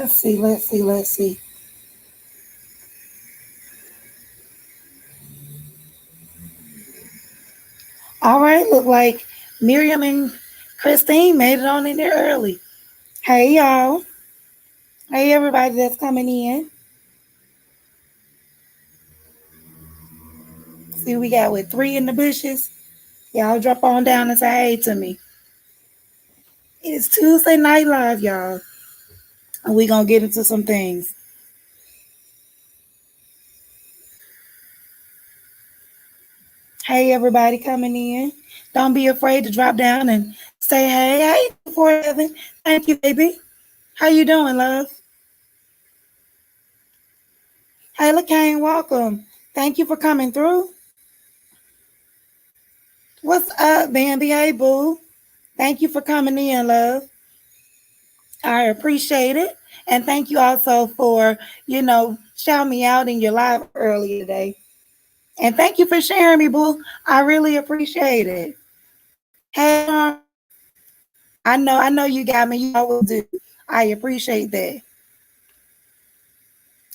Let's see. All right, look like Miriam and Christine made it on in there early. Hey y'all. Hey everybody that's coming in. See, we got with three in the bushes. Y'all drop on down and say hey to me. It's Tuesday Night Live, y'all. And we gonna get into some things. Hey everybody coming in. Don't be afraid to drop down and say hey. Hey 247. Thank you, baby. How you doing, love? Hey LaCane, welcome. Thank you for coming through. What's up, Bambi? Hey, boo. Thank you for coming in, love. I appreciate it. And thank you also for, shouting me out in your live earlier today. And thank you for sharing me, boo. I really appreciate it. Hey, I know you got me. You always do. I appreciate that.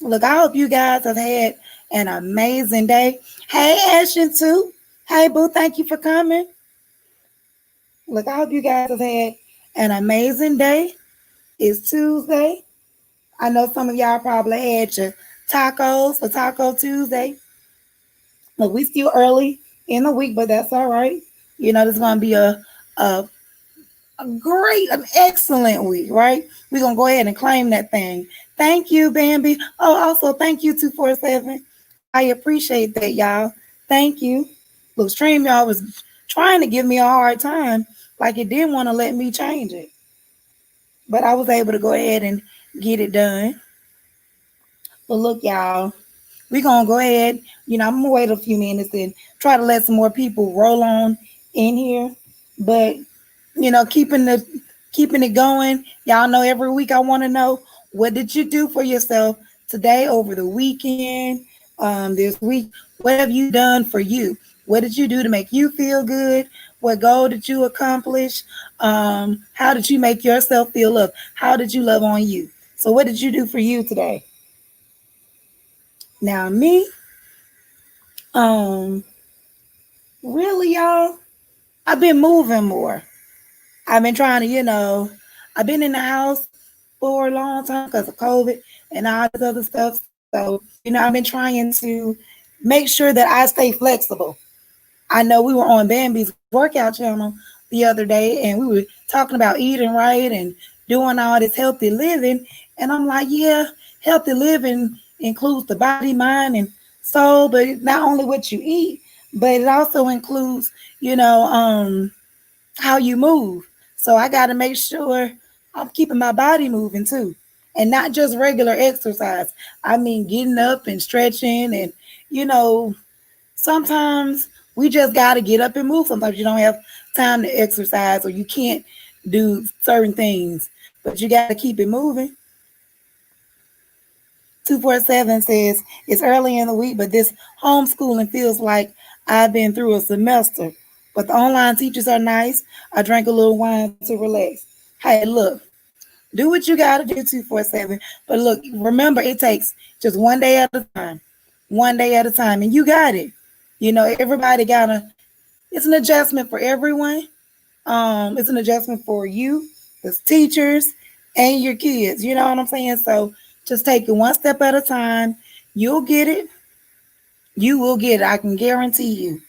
Look, I hope you guys have had an amazing day. Hey, Ashton, too. Hey, boo. Thank you for coming. Look, I hope you guys have had an amazing day. It's Tuesday. I know some of y'all probably had your tacos for Taco Tuesday. Look, we still early in the week, but that's all right. This is gonna be a an excellent week, right? We're gonna go ahead and claim that thing. Thank you, Bambi. Oh, also thank you, 247. I appreciate that, y'all. Thank you. Look, Stream y'all was trying to give me a hard time, like it didn't want to let me change it. But I was able to go ahead and get it done. But look, y'all, we're gonna go ahead. I'm gonna wait a few minutes and try to let some more people roll on in here. But keeping it going. Y'all know every week I want to know, what did you do for yourself today, over the weekend, this week? What have you done for you? What did you do to make you feel good? What goal did you accomplish? How did you make yourself feel loved? How did you love on you? So what did you do for you today? Now me, um, really, y'all, I've been moving more. I've been trying to, I've been in the house for a long time because of COVID and all this other stuff. So, I've been trying to make sure that I stay flexible. I know we were on Bambi's workout channel the other day and we were talking about eating right and doing all this healthy living. And I'm like, yeah, healthy living includes the body, mind, and soul, but not only what you eat, but it also includes, how you move. So I got to make sure I'm keeping my body moving too. And not just regular exercise. I mean, getting up and stretching. And, you know, sometimes we just got to get up and move. Sometimes you don't have time to exercise or you can't do certain things, but you got to keep it moving. 247 says it's early in the week, but this homeschooling feels like I've been through a semester. But the online teachers are nice. I drank a little wine to relax. Hey, look, do what you got to do, 247. But look, remember, it takes just one day at a time, one day at a time, and you got it. Everybody it's an adjustment for everyone. It's an adjustment for you, the teachers, and your kids. You know what I'm saying? So just take it one step at a time. You'll get it. You will get it. I can guarantee you.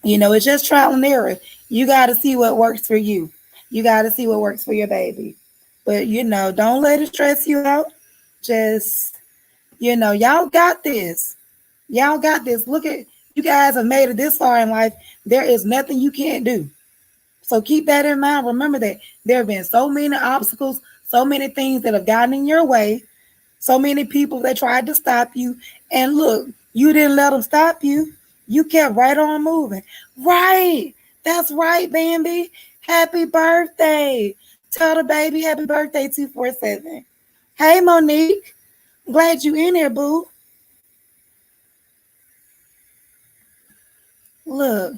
It's just trial and error. You got to see what works for you. You got to see what works for your baby. But, don't let it stress you out. Just, y'all got this. Y'all got this. Look at, you guys have made it this far in life. There is nothing you can't do. So keep that in mind. Remember that there have been so many obstacles, so many things that have gotten in your way, so many people that tried to stop you. And look, you didn't let them stop you. You kept right on moving. Right. That's right, Bambi. Happy birthday. Tell the baby happy birthday, 247. Hey, Monique. Glad you in here, boo. Look.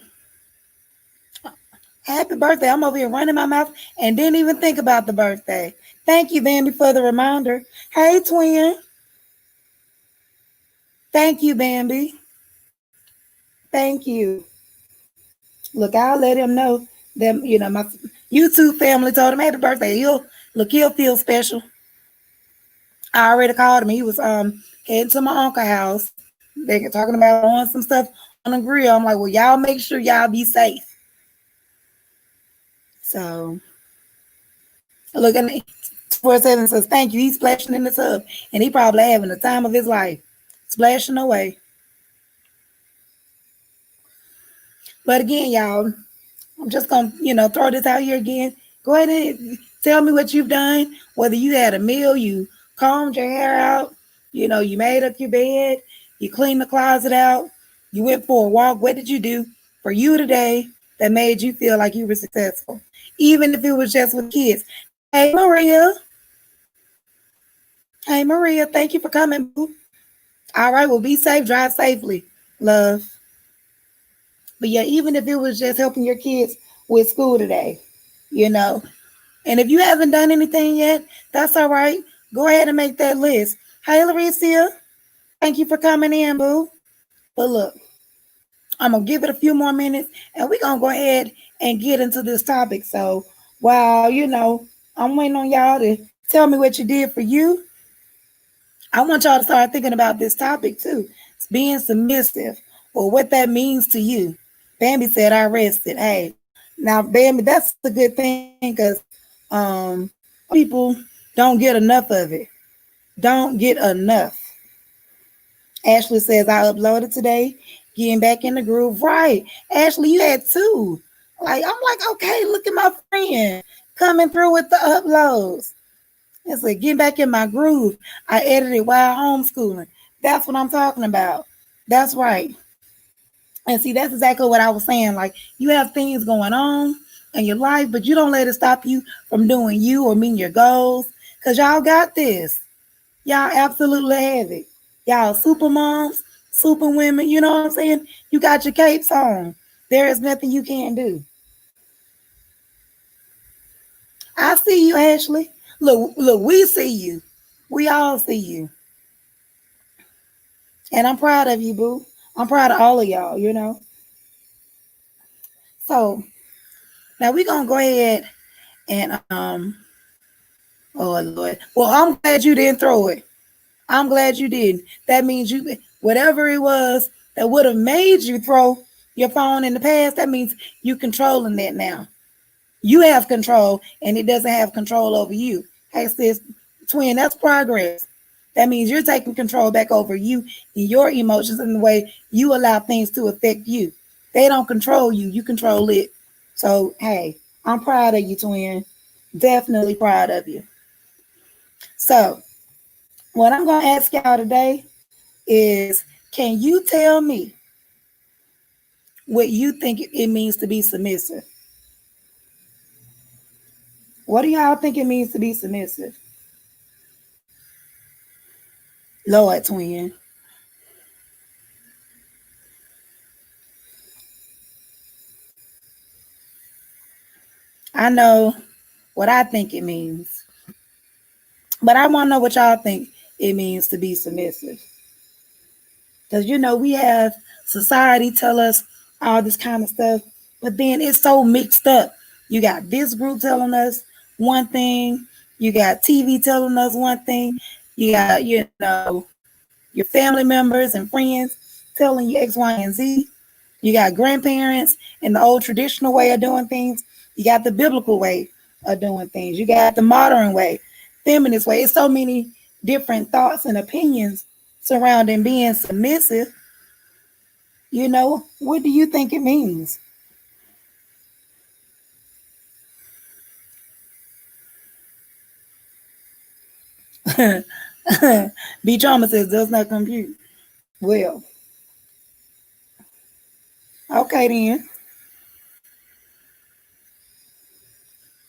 Happy birthday. I'm over here running my mouth and didn't even think about the birthday. Thank you, Bambi, for the reminder. Hey, twin. Thank you, Bambi. Thank you. Look, I'll let him know that, my YouTube family told him happy birthday. He'll feel special. I already called him. He was heading to my uncle's house. They were talking about throwing some stuff on the grill. I'm like, well, y'all make sure y'all be safe. So look at me. 4-7 says, thank you. He's splashing in the tub. And he probably having the time of his life. Splashing away. But again, y'all, I'm just gonna, throw this out here again. Go ahead and tell me what you've done. Whether you had a meal, you combed your hair out, you made up your bed, you cleaned the closet out, you went for a walk. What did you do for you today that made you feel like you were successful? Even if it was just with kids. Hey Maria. Hey Maria, thank you for coming, boo. All right, well, be safe, drive safely, love. But yeah, even if it was just helping your kids with school today, you know. And if you haven't done anything yet, that's all right. Go ahead and make that list. Hey, Larissa, thank you for coming in, boo. But look, I'm going to give it a few more minutes and we're going to go ahead and get into this topic. So while, I'm waiting on y'all to tell me what you did for you, I want y'all to start thinking about this topic too. It's being submissive or what that means to you. Bambi said, I rested. Hey, now, Bambi, that's a good thing because people don't get enough of it. Don't get enough. Ashley says, I uploaded today, getting back in the groove. Right. Ashley, you had two. I'm like, okay, look at my friend coming through with the uploads. It's like getting back in my groove. I edited while homeschooling. That's what I'm talking about. That's right. And see, that's exactly what I was saying. Like, you have things going on in your life, but you don't let it stop you from doing you or meeting your goals. Because y'all got this. Y'all absolutely have it. Y'all super moms, super women, you know what I'm saying? You got your capes on. There is nothing you can't do. I see you, Ashley. Look, we see you. We all see you. And I'm proud of you, boo. I'm proud of all of y'all. So now we're gonna go ahead and oh Lord. Well, I'm glad you didn't throw it. I'm glad you didn't. That means whatever it was that would have made you throw your phone in the past, that means you controlling that now. You have control and it doesn't have control over you. Hey sis, twin, that's progress. That means you're taking control back over you and your emotions and the way you allow things to affect you. They don't control you, you control it. So, hey, I'm proud of you, twin. Definitely proud of you. So, what I'm going to ask y'all today is, can you tell me what you think it means to be submissive? What do y'all think it means to be submissive? Lord, twin. I know what I think it means, but I want to know what y'all think it means to be submissive. Because, we have society tell us all this kind of stuff, but then it's so mixed up. You got this group telling us one thing, you got TV telling us one thing, you got, your family members and friends telling you X, Y, and Z. You got grandparents in the old traditional way of doing things. You got the biblical way of doing things. You got the modern way, feminist way. It's so many different thoughts and opinions surrounding being submissive. What do you think it means? B Trauma says does not compute. Well, okay then.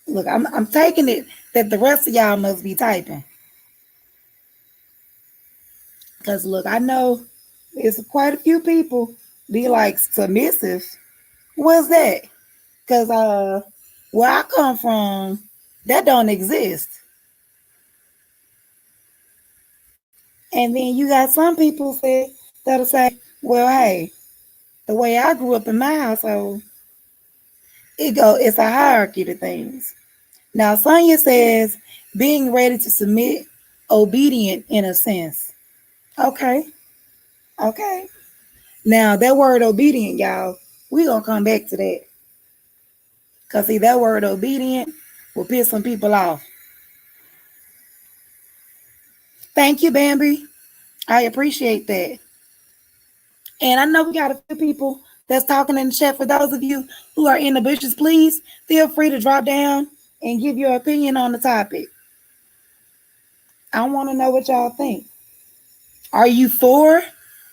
Look, I'm taking it that the rest of y'all must be typing. Because look, I know it's quite a few people be like submissive. What's that? Cause where I come from, that don't exist. And then you got some people that'll say, well, hey, the way I grew up in my household, it's a hierarchy to things. Now Sonia says being ready to submit, obedient in a sense. Okay, okay. Now that word obedient, y'all, we gonna come back to that. Cause see that word obedient will piss some people off. Thank you, Bambi. I appreciate that. And I know we got a few people that's talking in the chat. For those of you who are in the bushes, please feel free to drop down and give your opinion on the topic. I want to know what y'all think. Are you for?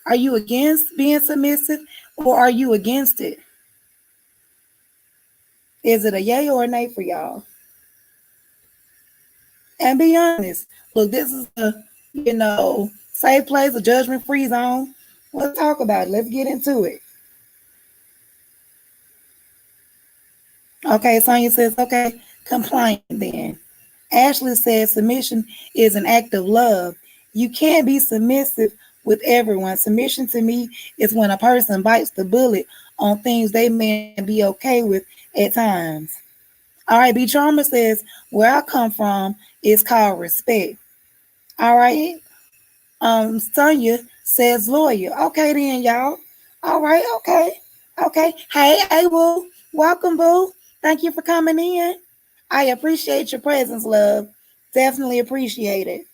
Are you against being submissive? Or are you against it? Is it a yay or a nay for y'all? And be honest. Look, this is a, safe place, a judgment-free zone. Let's talk about it. Let's get into it. Okay, Sonya says, okay, compliant then. Ashley says submission is an act of love. You can't be submissive with everyone. Submission to me is when a person bites the bullet on things they may be okay with at times. All right, B Charmer says, where I come from is called respect. All right. Sonya says lawyer. Okay then, y'all. All right, okay. Okay. Hey, Boo. Welcome, Boo. Thank you for coming in. I appreciate your presence, love. Definitely appreciate it.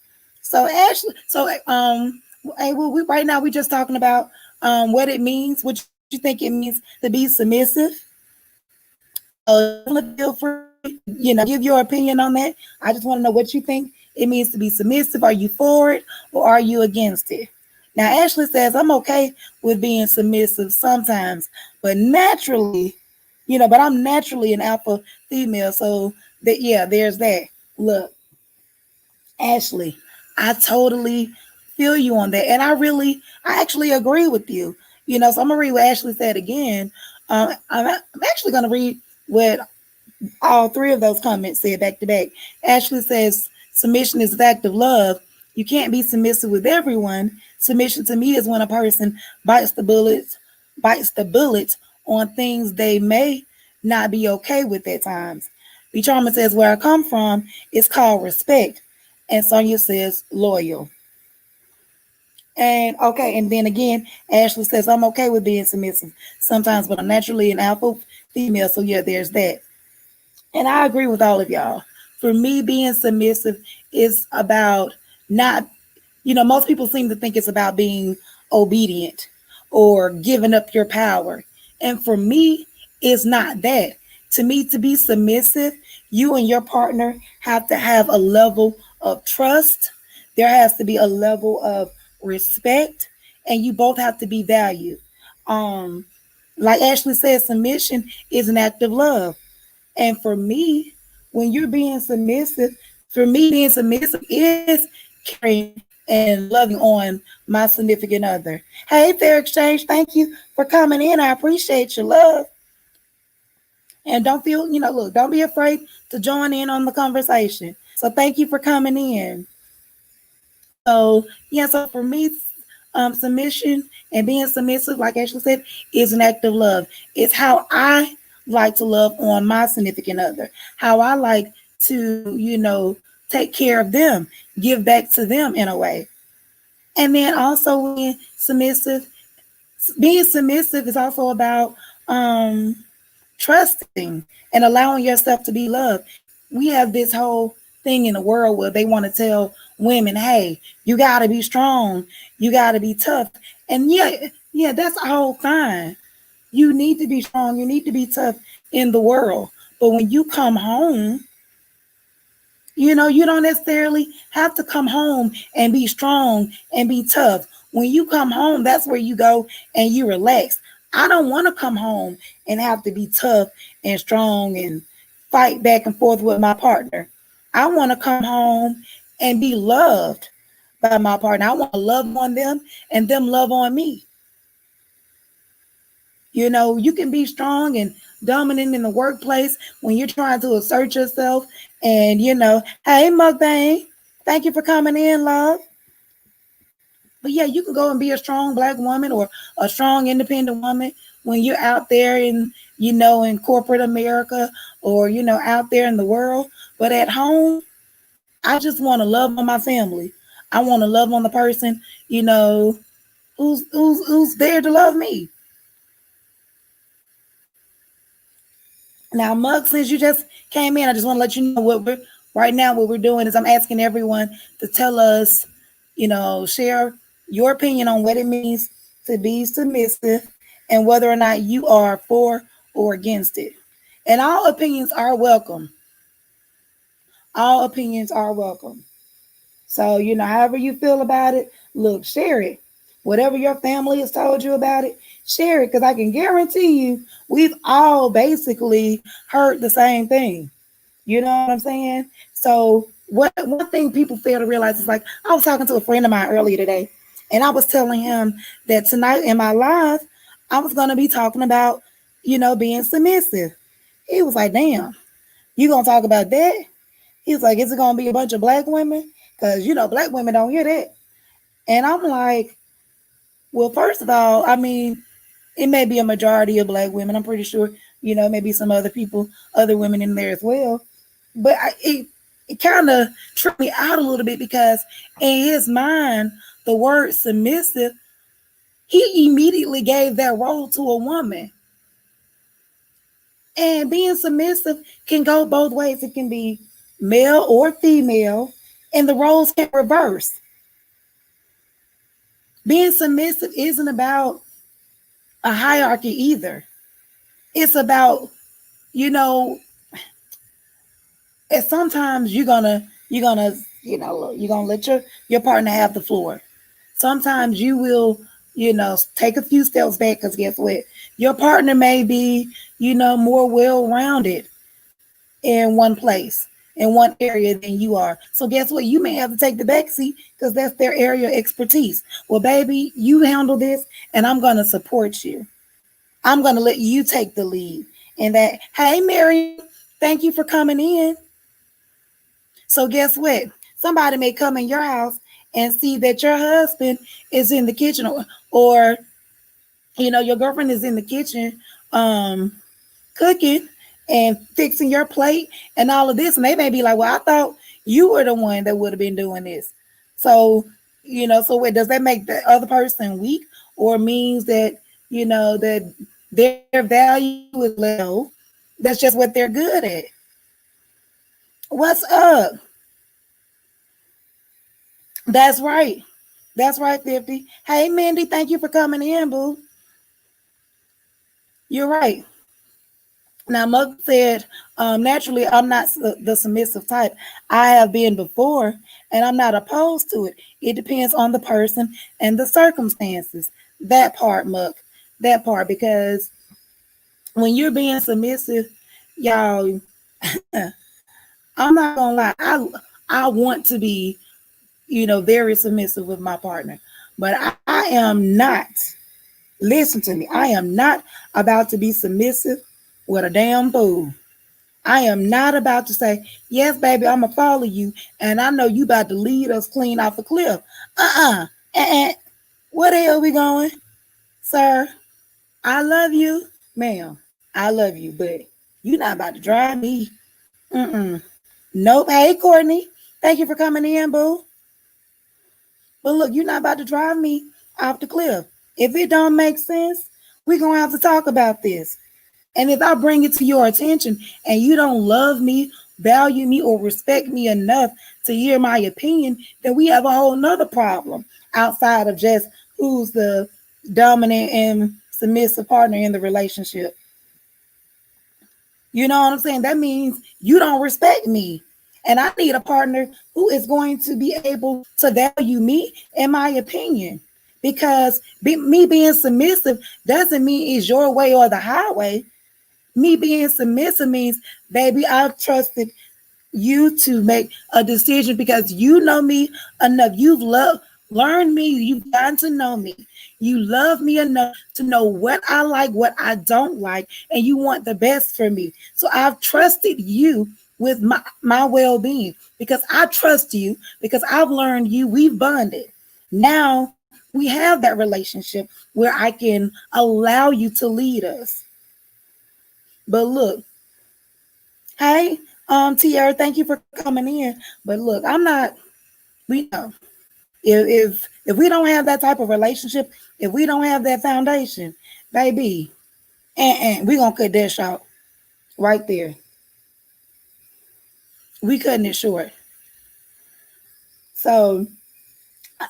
So Ashley, hey, well, right now we just talking about what it means, what you think it means to be submissive. Definitely feel free, give your opinion on that. I just want to know what you think it means to be submissive. Are you for it or are you against it? Now, Ashley says, I'm okay with being submissive sometimes, but naturally, but I'm naturally an alpha female. So that, yeah, there's that. Look, Ashley, I totally feel you on that. And I actually agree with you. So I'm going to read what Ashley said again. I'm actually going to read what all three of those comments said back to back. Ashley says, submission is an act of love. You can't be submissive with everyone. Submission to me is when a person bites the bullets on things they may not be okay with at times. B. Charmer says, where I come from, it's called respect. And Sonia says, loyal. And okay, and then again, Ashley says, I'm okay with being submissive sometimes, but I'm naturally an alpha female. So yeah, there's that. And I agree with all of y'all. For me, being submissive is about not, most people seem to think it's about being obedient or giving up your power. And for me, it's not that. To me, to be submissive, you and your partner have to have a level of trust. There has to be a level of respect, and you both have to be valued. Um, like Ashley said, submission is an act of love. And for me, when you're being submissive, for me, being submissive is caring and loving on my significant other. Hey, Fair Exchange, thank you for coming in. I appreciate your love. And don't feel, look, don't be afraid to join in on the conversation. So thank you for coming in. So, yeah, so for me, submission and being submissive, like Ashley said, is an act of love. It's how I like to love on my significant other, how I like to, take care of them, give back to them in a way. And then also being submissive is also about trusting and allowing yourself to be loved. We have this whole thing in the world where they want to tell women, hey, you got to be strong, you got to be tough. And yeah, that's all fine. You need to be strong, you need to be tough in the world. But when you come home, you don't necessarily have to come home and be strong and be tough. When you come home, that's where you go and you relax. I don't want to come home and have to be tough and strong and fight back and forth with my partner. I want to come home and be loved by my partner. I want to love on them and them love on me. You can be strong and dominant in the workplace when you're trying to assert yourself. And, hey, Mukbang, thank you for coming in, love. But yeah, you can go and be a strong black woman or a strong independent woman when you're out there in corporate America or, out there in the world. But at home, I just want to love on my family. I want to love on the person, you know, who's there to love me. Now, Mug, since you just came in, I just want to let you know what we're doing is I'm asking everyone to tell us, share your opinion on what it means to be submissive and whether or not you are for or against it. And all opinions are welcome. All opinions are welcome. So, however you feel about it, look, share it. Whatever your family has told you about it, share it because I can guarantee you we've all basically heard the same thing. You know what I'm saying? So, what one thing people fail to realize is like I was talking to a friend of mine earlier today, and I was telling him that tonight in my live, I was going to be talking about, being submissive. He was like, damn, you going to talk about that? He was like, is it going to be a bunch of black women? Because, black women don't hear that. And I'm like, well, first of all, I mean, it may be a majority of black women. I'm pretty sure, maybe some other people, other women in there as well. But it kind of tripped me out a little bit because in his mind, the word submissive, he immediately gave that role to a woman. And being submissive can go both ways. It can be male or female, and the roles can reverse. Being submissive isn't about a hierarchy either. It's about, you know, and sometimes you're gonna let your partner have the floor. Sometimes you will, take a few steps back because guess what? Your partner may be, more well-rounded in one place, in one area than you are. So guess what? You may have to take the back seat because that's their area of expertise. Well, baby, you handle this and I'm gonna support you. I'm gonna let you take the lead. And that, hey Mary, thank you for coming in. So guess what? Somebody may come in your house and see that your husband is in the kitchen or your girlfriend is in the kitchen cooking and fixing your plate and all of this. And they may be like, well, I thought you were the one that would have been doing this. So, so wait, does that make the other person weak or means that, that their value is low? That's just what they're good at. What's up? That's right. That's right, 50. Hey, Mindy, thank you for coming in, boo. You're right. Now, Mug said, naturally, I'm not the submissive type. I have been before, and I'm not opposed to it. It depends on the person and the circumstances. That part, Mug. That part, because when you're being submissive, y'all, I'm not gonna lie. I want to be, very submissive with my partner, but I am not. Listen to me. I am not about to be submissive with a damn fool. I am not about to say, yes, baby, I'm going to follow you. And I know you about to lead us clean off a cliff. Uh-uh. Where the hell we going? Sir, I love you. Ma'am, I love you, but you're not about to drive me. Mm-mm. Nope. Hey, Courtney. Thank you for coming in, boo. But look, you're not about to drive me off the cliff. If it don't make sense, we're going to have to talk about this. And if I bring it to your attention and you don't love me, value me, or respect me enough to hear my opinion, then we have a whole nother problem outside of just who's the dominant and submissive partner in the relationship. You know what I'm saying? That means you don't respect me. And I need a partner who is going to be able to value me and my opinion. Because me being submissive doesn't mean it's your way or the highway. Me being submissive means, baby, I've trusted you to make a decision because you know me enough. You've loved Learn me. You've gotten to know me. You love me enough to know what I like, what I don't like, and you want the best for me. So I've trusted you with my well being because I trust you, because I've learned you. We've bonded. Now we have that relationship where I can allow you to lead us. But look, hey, Tierra, thank you for coming in. But look, I'm not, we know. If we don't have that type of relationship, if we don't have that foundation, baby, and we gonna cut that short right there. We cutting it short. So,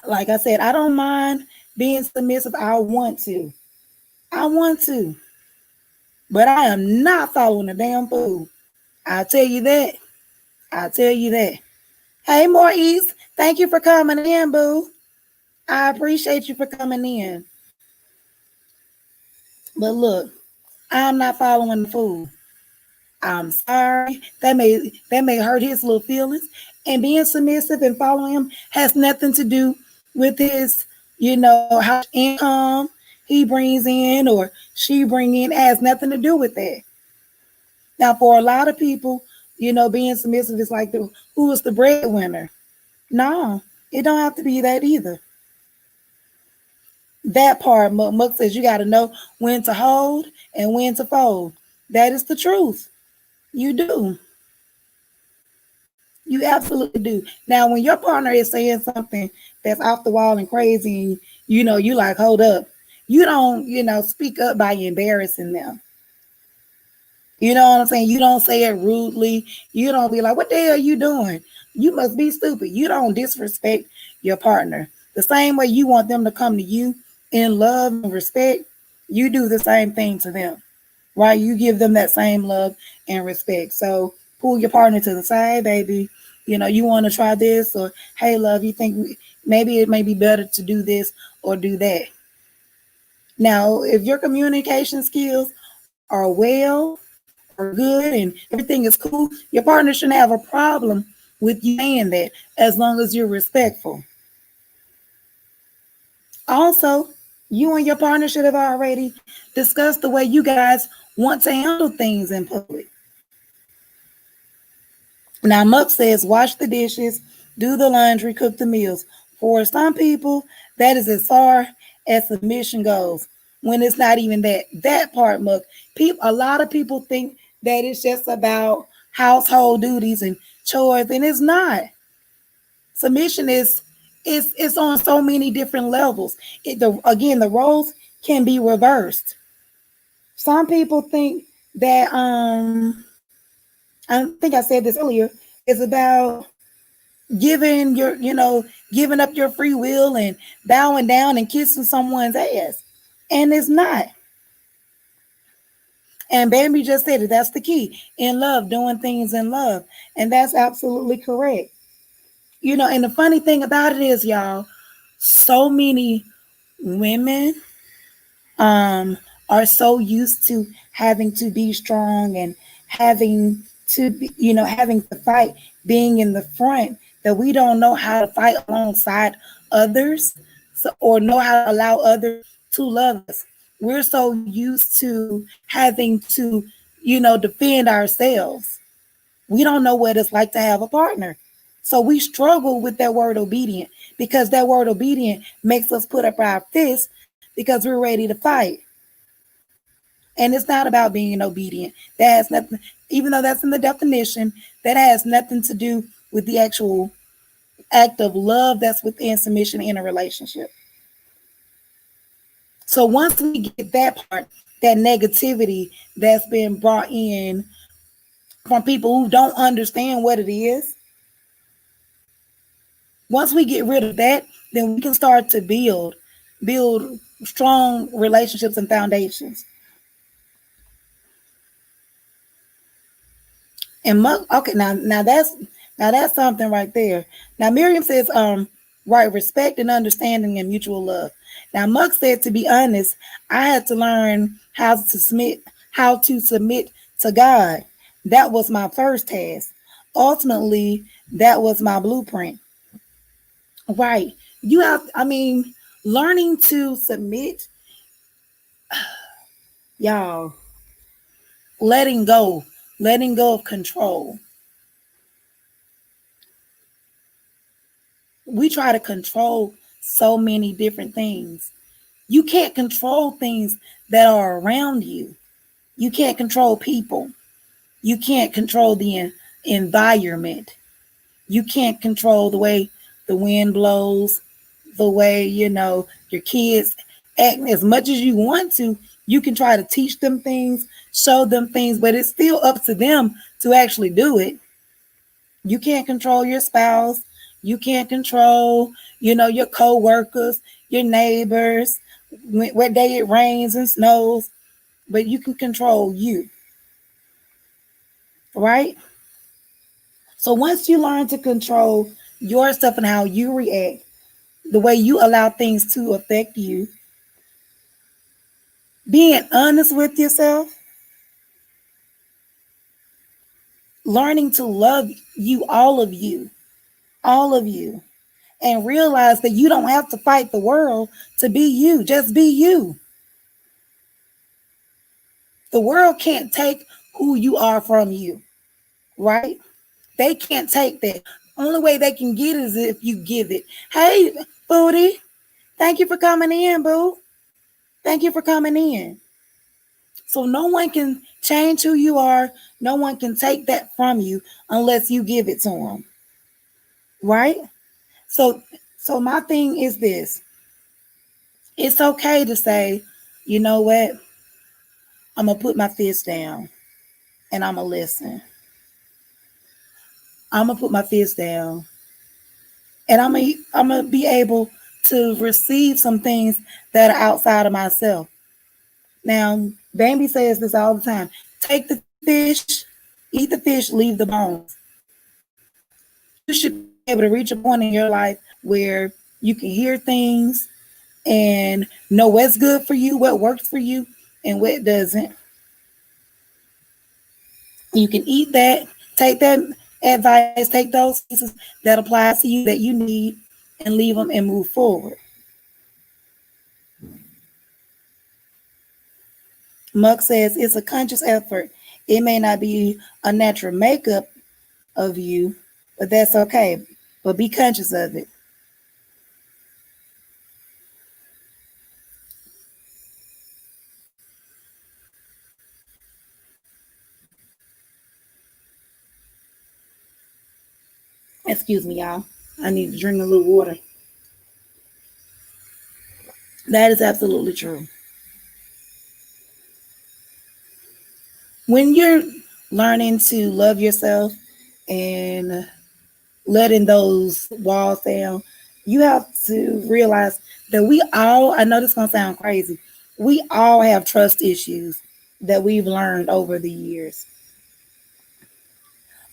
like I said, I don't mind being submissive. I want to. I want to. But I am not following a damn fool. I'll tell you that. I'll tell you that. Hey, Maurice, thank you for coming in, boo. I appreciate you for coming in. But look, I'm not following the fool. I'm sorry. That may hurt his little feelings. And being submissive and following him has nothing to do with his, how much income he brings in or she bring in. It has nothing to do with that. Now, for a lot of people, being submissive is like who is the breadwinner? No, it don't have to be that either. That part, Muck says you got to know when to hold and when to fold. That is the truth. You do. You absolutely do. Now, when your partner is saying something that's off the wall and crazy, and you like, hold up. You don't, speak up by embarrassing them. You know what I'm saying? You don't say it rudely. You don't be like, what the hell are you doing? You must be stupid. You don't disrespect your partner. The same way you want them to come to you in love and respect, you do the same thing to them, right? You give them that same love and respect. So pull your partner to the side, baby. You want to try this, or hey, love, you think maybe it may be better to do this or do that. Now, if your communication skills are well or good and everything is cool, your partner shouldn't have a problem with you saying that as long as you're respectful. Also, you and your partner should have already discussed the way you guys want to handle things in public. Now, Muck says, wash the dishes, do the laundry, cook the meals. For some people, that is as far as submission goes. When it's not even that. That part, Muck. A lot of people think that it's just about household duties and chores, and it's not. Submission is on so many different levels. Again, the roles can be reversed. Some people think that I think I said this earlier, is about giving up your free will and bowing down and kissing someone's ass. And it's not. And Bambi just said it. That's the key. In love, doing things in love. And that's absolutely correct. And the funny thing about it is, y'all, so many women um are so used to having to be strong and having to fight, being in the front, that we don't know how to fight alongside others, or know how to allow others to love us. We're so used to having to defend ourselves. We don't know what it's like to have a partner. So we struggle with that word obedient, because that word obedient makes us put up our fists because we're ready to fight. And it's not about being obedient. That has nothing, even though that's in the definition, that has nothing to do with the actual act of love that's within submission in a relationship. So once we get that part, that negativity that's been brought in from people who don't understand what it is, once we get rid of that, then we can start to build strong relationships and foundations. And okay, now that's something right there. Now Miriam says, right, respect and understanding and mutual love. Now Muck said, to be honest, I had to learn how to submit to God. That was my first task. Ultimately, that was my blueprint. Right. You have, I mean, learning to submit, y'all, letting go, letting go of control. We try to control so many different things. You can't control things that are around you. You can't control people. You can't control the environment. You can't control the way the wind blows, the way, your kids act. As much as you want to, you can try to teach them things, show them things, but it's still up to them to actually do it. You can't control your spouse. You can't control, your co-workers, your neighbors, what day it rains and snows, but you can control you, right? So once you learn to control yourself and how you react, the way you allow things to affect you, being honest with yourself, learning to love you, all of you, and realize that you don't have to fight the world to be you. Just be you. The world can't take who you are from you, right? They can't take that. Only way they can get it is if you give it. Hey, Booty, thank you for coming in, boo. Thank you for coming in. So no one can change who you are. No one can take that from you unless you give it to them, right? So, so my thing is this: it's okay to say, you know what? I'm gonna put my fist down and I'm gonna listen. I'm gonna put my fist down and I'm gonna be able to receive some things that are outside of myself. Now, Bambi says this all the time: take the fish, eat the fish, leave the bones. You should be able to reach a point in your life where you can hear things and know what's good for you, what works for you, and what doesn't. You can eat that, take that advice, take those pieces that apply to you that you need, and leave them and move forward. Muck says it's a conscious effort. It may not be a natural makeup of you, but that's okay. But be conscious of it. Excuse me, y'all. I need to drink a little water. That is absolutely true. When you're learning to love yourself and letting those walls down, you have to realize that we all, I know this is going to sound crazy, we all have trust issues that we've learned over the years.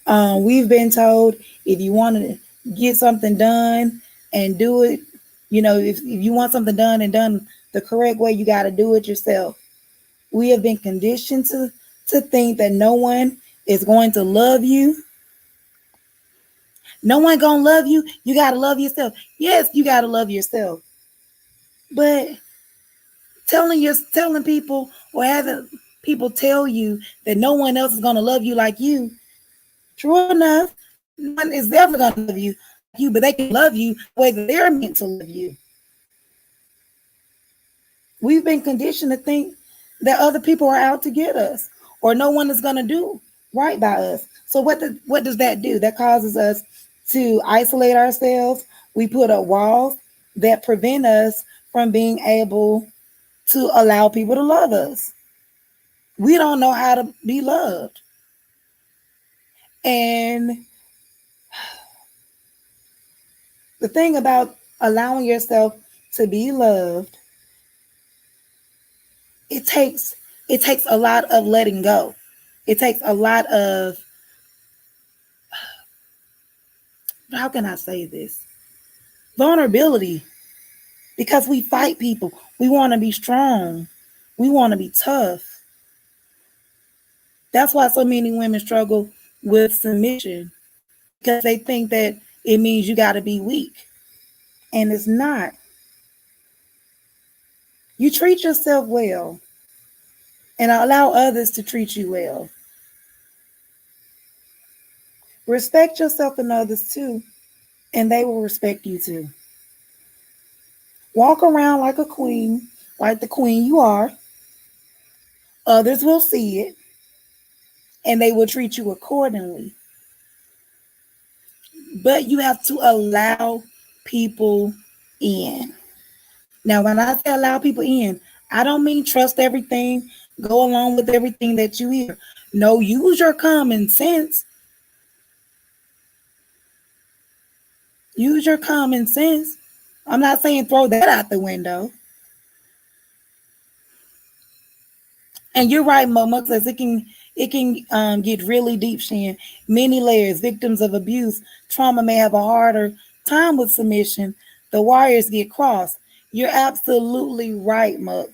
We've been told if you want to get something done and do it, if you want something done and done the correct way, you got to do it yourself. We have been conditioned to think that no one is going to love you. No one gonna love you. You gotta love yourself. Yes, you gotta love yourself. But telling people or having people tell you that no one else is gonna love you like you, true enough, no one is ever gonna love you like you, but they can love you the way that they're meant to love you. We've been conditioned to think that other people are out to get us, or no one is gonna do right by us. So what does that do? That causes us to isolate ourselves. We put up walls that prevent us from being able to allow people to love us. We don't know how to be loved. And the thing about allowing yourself to be loved, it takes it takes a lot of letting go. It takes a lot of, how can I say this? Vulnerability, because we fight people. We want to be strong. We want to be tough. That's why so many women struggle with submission, because they think that it means you got to be weak. And it's not. You treat yourself well and allow others to treat you well. Respect yourself and others too, and they will respect you too. Walk around like a queen, like the queen you are. Others will see it and they will treat you accordingly. But you have to allow people in. Now, when I say allow people in, I don't mean trust everything, go along with everything that you hear. No, use your common sense. Use your common sense. I'm not saying throw that out the window. And you're right, Mama, because it can get really deep, Shan. Many layers. Victims of abuse, trauma may have a harder time with submission. The wires get crossed. You're absolutely right, Mug.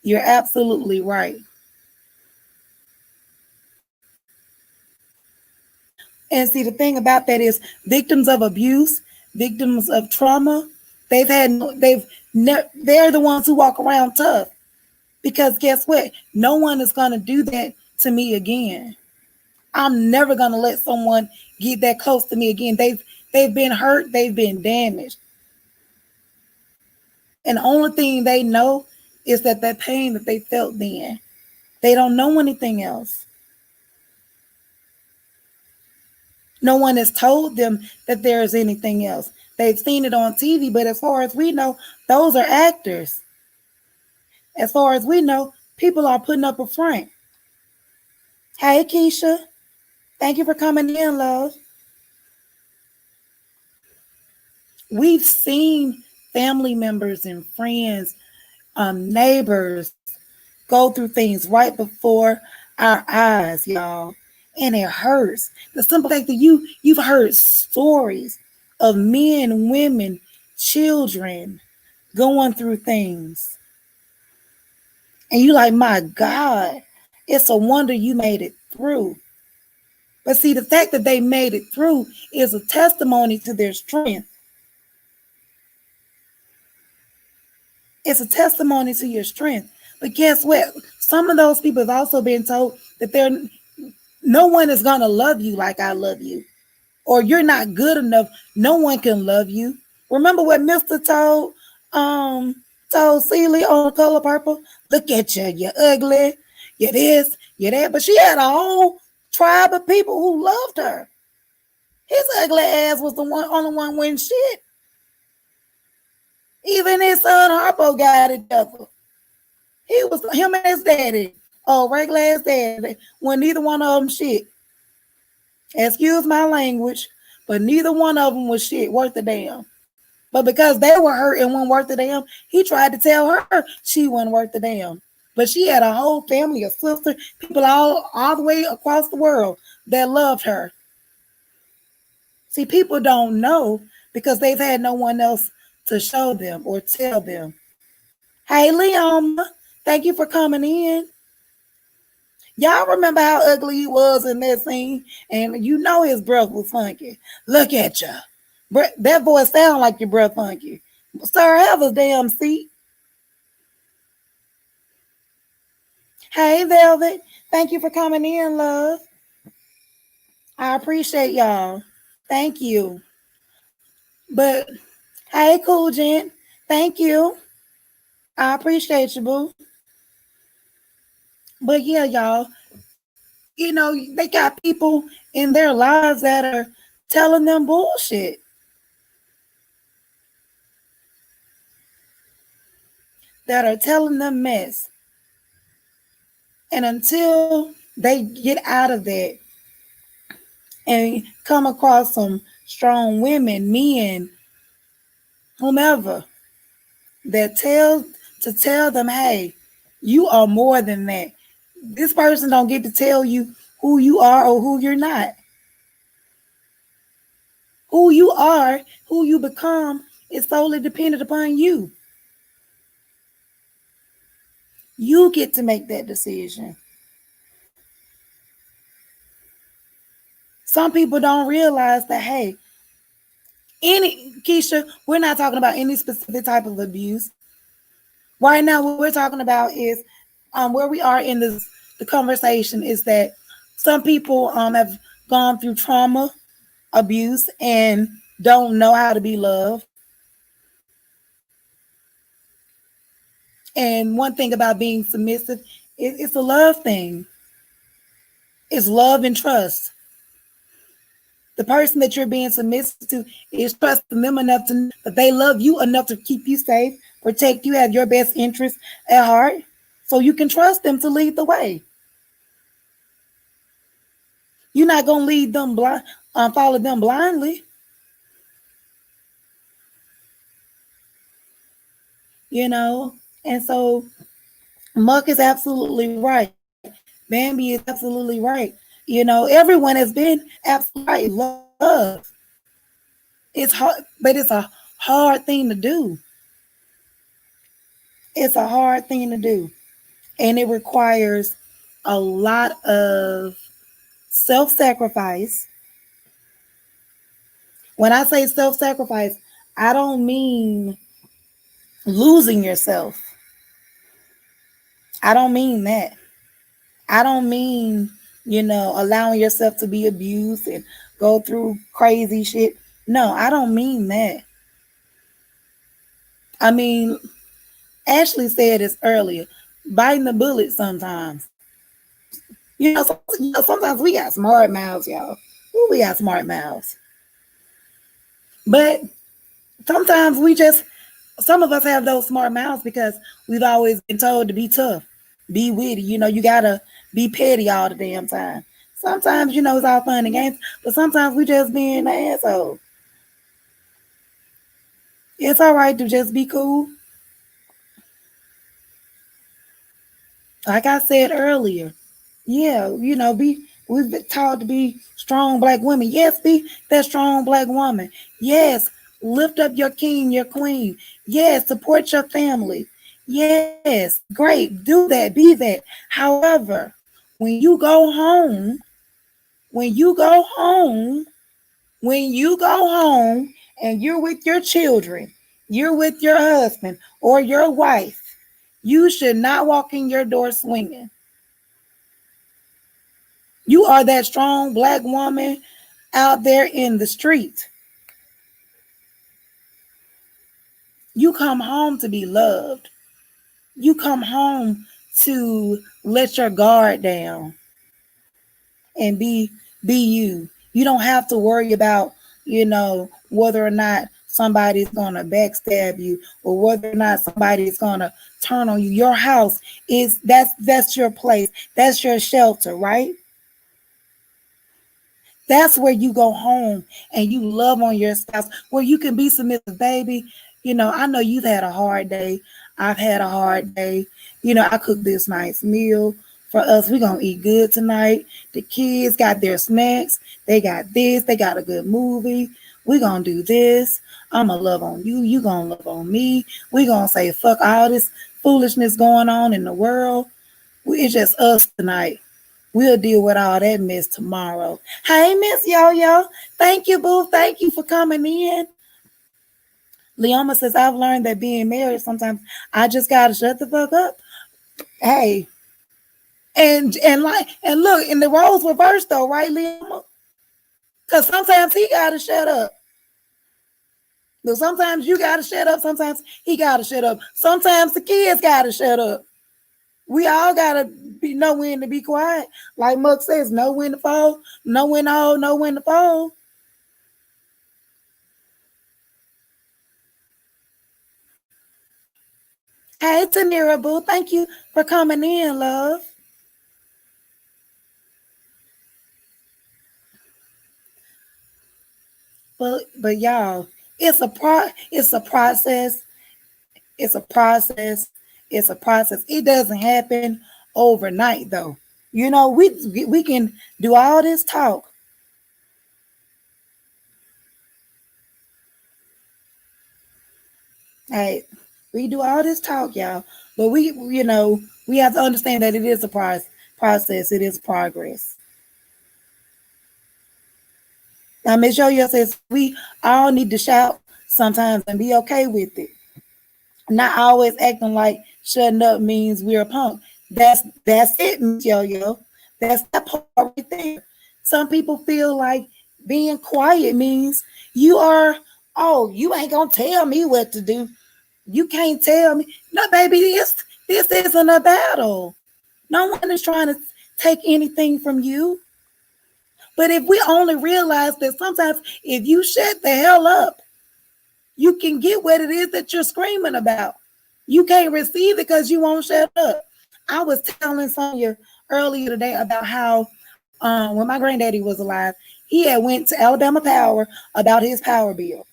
You're absolutely right. And see, the thing about that is, victims of abuse, victims of trauma, they're the ones who walk around tough because guess what? No one is gonna do that to me again. I'm never gonna let someone get that close to me again. They've been hurt, they've been damaged. And the only thing they know is that pain that they felt then. They don't know anything else. No one has told them that there is anything else. They've seen it on TV, but as far as we know, those are actors. As far as we know, people are putting up a front. Hey, Keisha, thank you for coming in, love. We've seen family members and friends, neighbors go through things right before our eyes, y'all, and it hurts. The simple fact that you've heard stories of men, women, children going through things, and you like, my God, it's a wonder you made it through. But see, the fact that they made it through is a testimony to their strength. It's a testimony to your strength. But guess what? Some of those people have also been told that no one is gonna love you like I love you, or you're not good enough. No one can love you. Remember what Mister told Celie on the Color Purple? Look at you, you ugly, you this, you that. But she had a whole tribe of people who loved her. His ugly ass was the only one winning shit. Even his son Harpo got it together. He was him and his daddy. Oh, regular ass daddy. When neither one of them shit. Excuse my language, but neither one of them was shit worth a damn. But because they were hurt and weren't worth a damn, he tried to tell her she wasn't worth a damn. But she had a whole family, a sister, people all the way across the world that loved her. See, people don't know because they've had no one else to show them or tell them. Hey, Leon, thank you for coming in. Y'all remember how ugly he was in that scene? And you know his breath was funky. Look at you. That voice sound like your breath funky. Sir, have a damn seat. Hey, Velvet. Thank you for coming in, love. I appreciate y'all. Thank you. But, hey, cool gent. Thank you. I appreciate you, boo. But yeah, y'all, they got people in their lives that are telling them bullshit. That are telling them mess. And until they get out of that and come across some strong women, men, whomever, that tell them, hey, you are more than that. This person don't get to tell you who you are or who you're not. Who you are, who you become, is solely dependent upon you. You get to make that decision. Some people don't realize that, hey, Any Keisha, we're not talking about any specific type of abuse. Right now, what we're talking about is where we are in the conversation is that some people have gone through trauma, abuse, and don't know how to be loved. And one thing about being submissive, it's a love thing. It's love and trust. The person that you're being submissive to is trusting them enough to know that they love you enough to keep you safe, protect you, have your best interests at heart, so you can trust them to lead the way. You're not gonna lead them blind, follow them blindly, you know. And so Muck is absolutely right. Bambi is absolutely right. You know, everyone has been absolutely right. Love, it's hard, but it's a hard thing to do. It's a hard thing to do, and it requires a lot of self-sacrifice. When I say self-sacrifice, I don't mean losing yourself. I don't mean that. I don't mean, allowing yourself to be abused and go through crazy shit. No, I don't mean that. I mean, Ashley said this earlier, biting the bullet sometimes. Sometimes we got smart mouths, y'all. Ooh, we got smart mouths. But sometimes some of us have those smart mouths because we've always been told to be tough, be witty. You gotta be petty all the damn time. Sometimes, it's all fun and games, but sometimes we just being an asshole. It's all right to just be cool. Like I said earlier, yeah, we've been taught to be strong black women. Yes, be that strong black woman. Yes, lift up your king, your queen. Yes, support your family. Yes, great. Do that, be that. However, when you go home, when you go home, when you go home and you're with your children, you're with your husband or your wife, you should not walk in your door swinging. You are that strong black woman out there in the street. You come home to be loved. You come home to let your guard down and be you. You don't have to worry about, whether or not somebody's gonna backstab you or whether or not somebody's gonna turn on you. Your house is that's your place. That's your shelter, right? That's where you go home and you love on your spouse, where you can be submissive, baby. I know you've had a hard day. I've had a hard day. I cooked this nice meal for us. We're going to eat good tonight. The kids got their snacks. They got this. They got a good movie. We're going to do this. I'm going to love on you. You going to love on me. We're going to say, fuck all this foolishness going on in the world. It's just us tonight. We'll deal with all that mess tomorrow. Hey, Miss Yo-Yo. Thank you, boo. Thank you for coming in. Leoma says, I've learned that being married, sometimes I just got to shut the fuck up. Hey. And look, and the roles reversed though, right, Leoma? Because sometimes he got to shut up. Look, sometimes you got to shut up. Sometimes he got to shut up. Sometimes the kids got to shut up. We all gotta know when to be quiet. Like Muck says, know when to fall, know when to hold, know when to fold. Hey, Tanira Boo, thank you for coming in, love. But y'all, it's a process. It's a process. It's a process. It doesn't happen overnight though. We can do all this talk. Hey, we do all this talk, y'all. But we have to understand that it is a process. It is progress. Now, Miss Yo-Yo says we all need to shout sometimes and be okay with it. Not always acting like shutting up means we're a punk. That's it, Miss Yo-Yo. That's that part right there. Some people feel like being quiet means you are, oh, you ain't gonna tell me what to do. You can't tell me. No, baby, this isn't a battle. No one is trying to take anything from you. But if we only realize that sometimes if you shut the hell up, you can get what it is that you're screaming about. You can't receive it because you won't shut up. I was telling Sonya earlier today about how when my granddaddy was alive, he had went to Alabama Power about his power bill.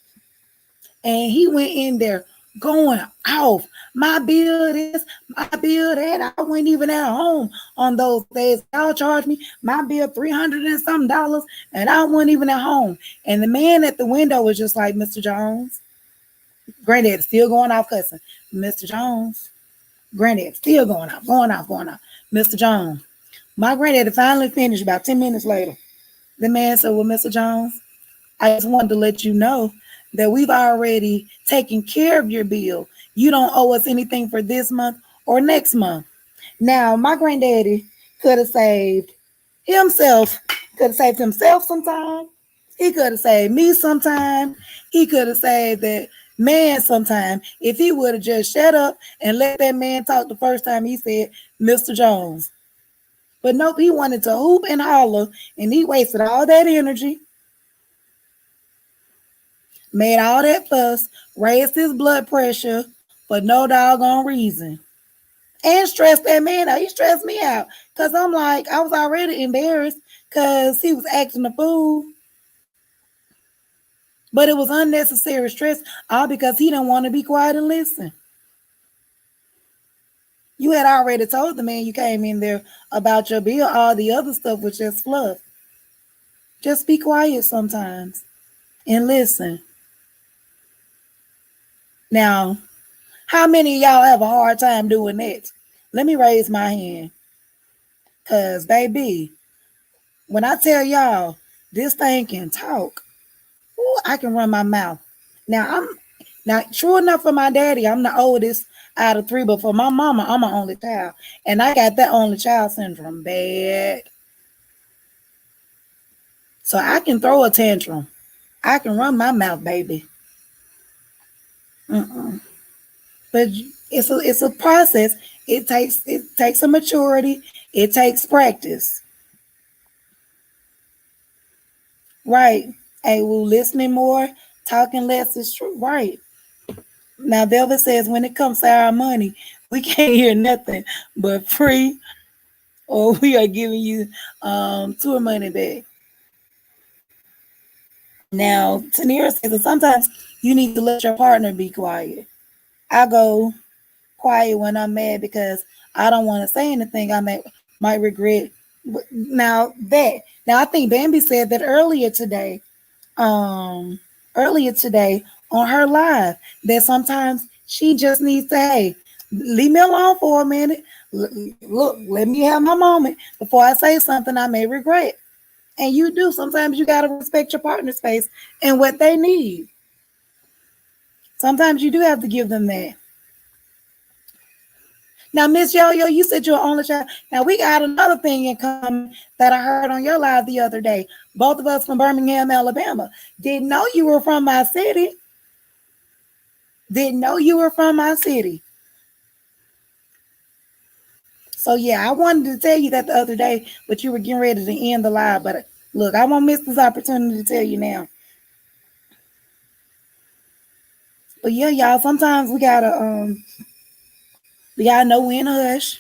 And he went in there going off. My bill this, my bill that. I wasn't even at home on those days. Y'all charged me my bill $300 and some dollars, and I wasn't even at home. And the man at the window was just like, Mr. Jones, granddad still going off cussing. Mr. Jones, granddad still going off, going off, going off. Mr. Jones. My granddad finally finished about 10 minutes later. The man said, well, Mr. Jones, I just wanted to let you know that we've already taken care of your bill. You don't owe us anything for this month or next month. Now, my granddaddy could have saved himself, could have saved himself some time. He could have saved me some time. He could have saved that man some time if he would have just shut up and let that man talk the first time he said, Mr. Jones. But nope, he wanted to hoop and holler, and he wasted all that energy, made all that fuss, raised his blood pressure for no doggone reason. And stressed that man out. He stressed me out. Because I'm like, I was already embarrassed because he was acting a fool. But it was unnecessary stress, all because he didn't want to be quiet and listen. You had already told the man you came in there about your bill. All the other stuff was just fluff. Just be quiet sometimes and listen. Now, how many of y'all have a hard time doing that? Let me raise my hand. Because, baby, when I tell y'all this thing can talk, ooh, I can run my mouth. Now, true enough for my daddy, I'm the oldest out of three, but for my mama, I'm an only child. And I got that only child syndrome bad. So I can throw a tantrum. I can run my mouth, baby. But it's a process. It takes a maturity. It takes practice. Right. Hey, well, listening more, talking less is true. Right. Now, Velvet says when it comes to our money, we can't hear nothing but free, or we are giving you tour money back. Now, Tanira says that sometimes you need to let your partner be quiet. I go quiet when I'm mad because I don't want to say anything might regret. Now I think Bambi said that um earlier today on her live, that sometimes she just needs to, hey, leave me alone for a minute. Look, let me have my moment before I say something I may regret. And you do. Sometimes you got to respect your partner's space and what they need. Sometimes you do have to give them that. Now, Miss Yo-Yo, you said you're only child. Now, we got another thing in common that I heard on your live the other day. Both of us from Birmingham, Alabama. Didn't know you were from my city. Didn't know you were from my city. So, yeah, I wanted to tell you that the other day, but you were getting ready to end the live. But look, I won't miss this opportunity to tell you now. But yeah, y'all, sometimes we gotta know when to hush.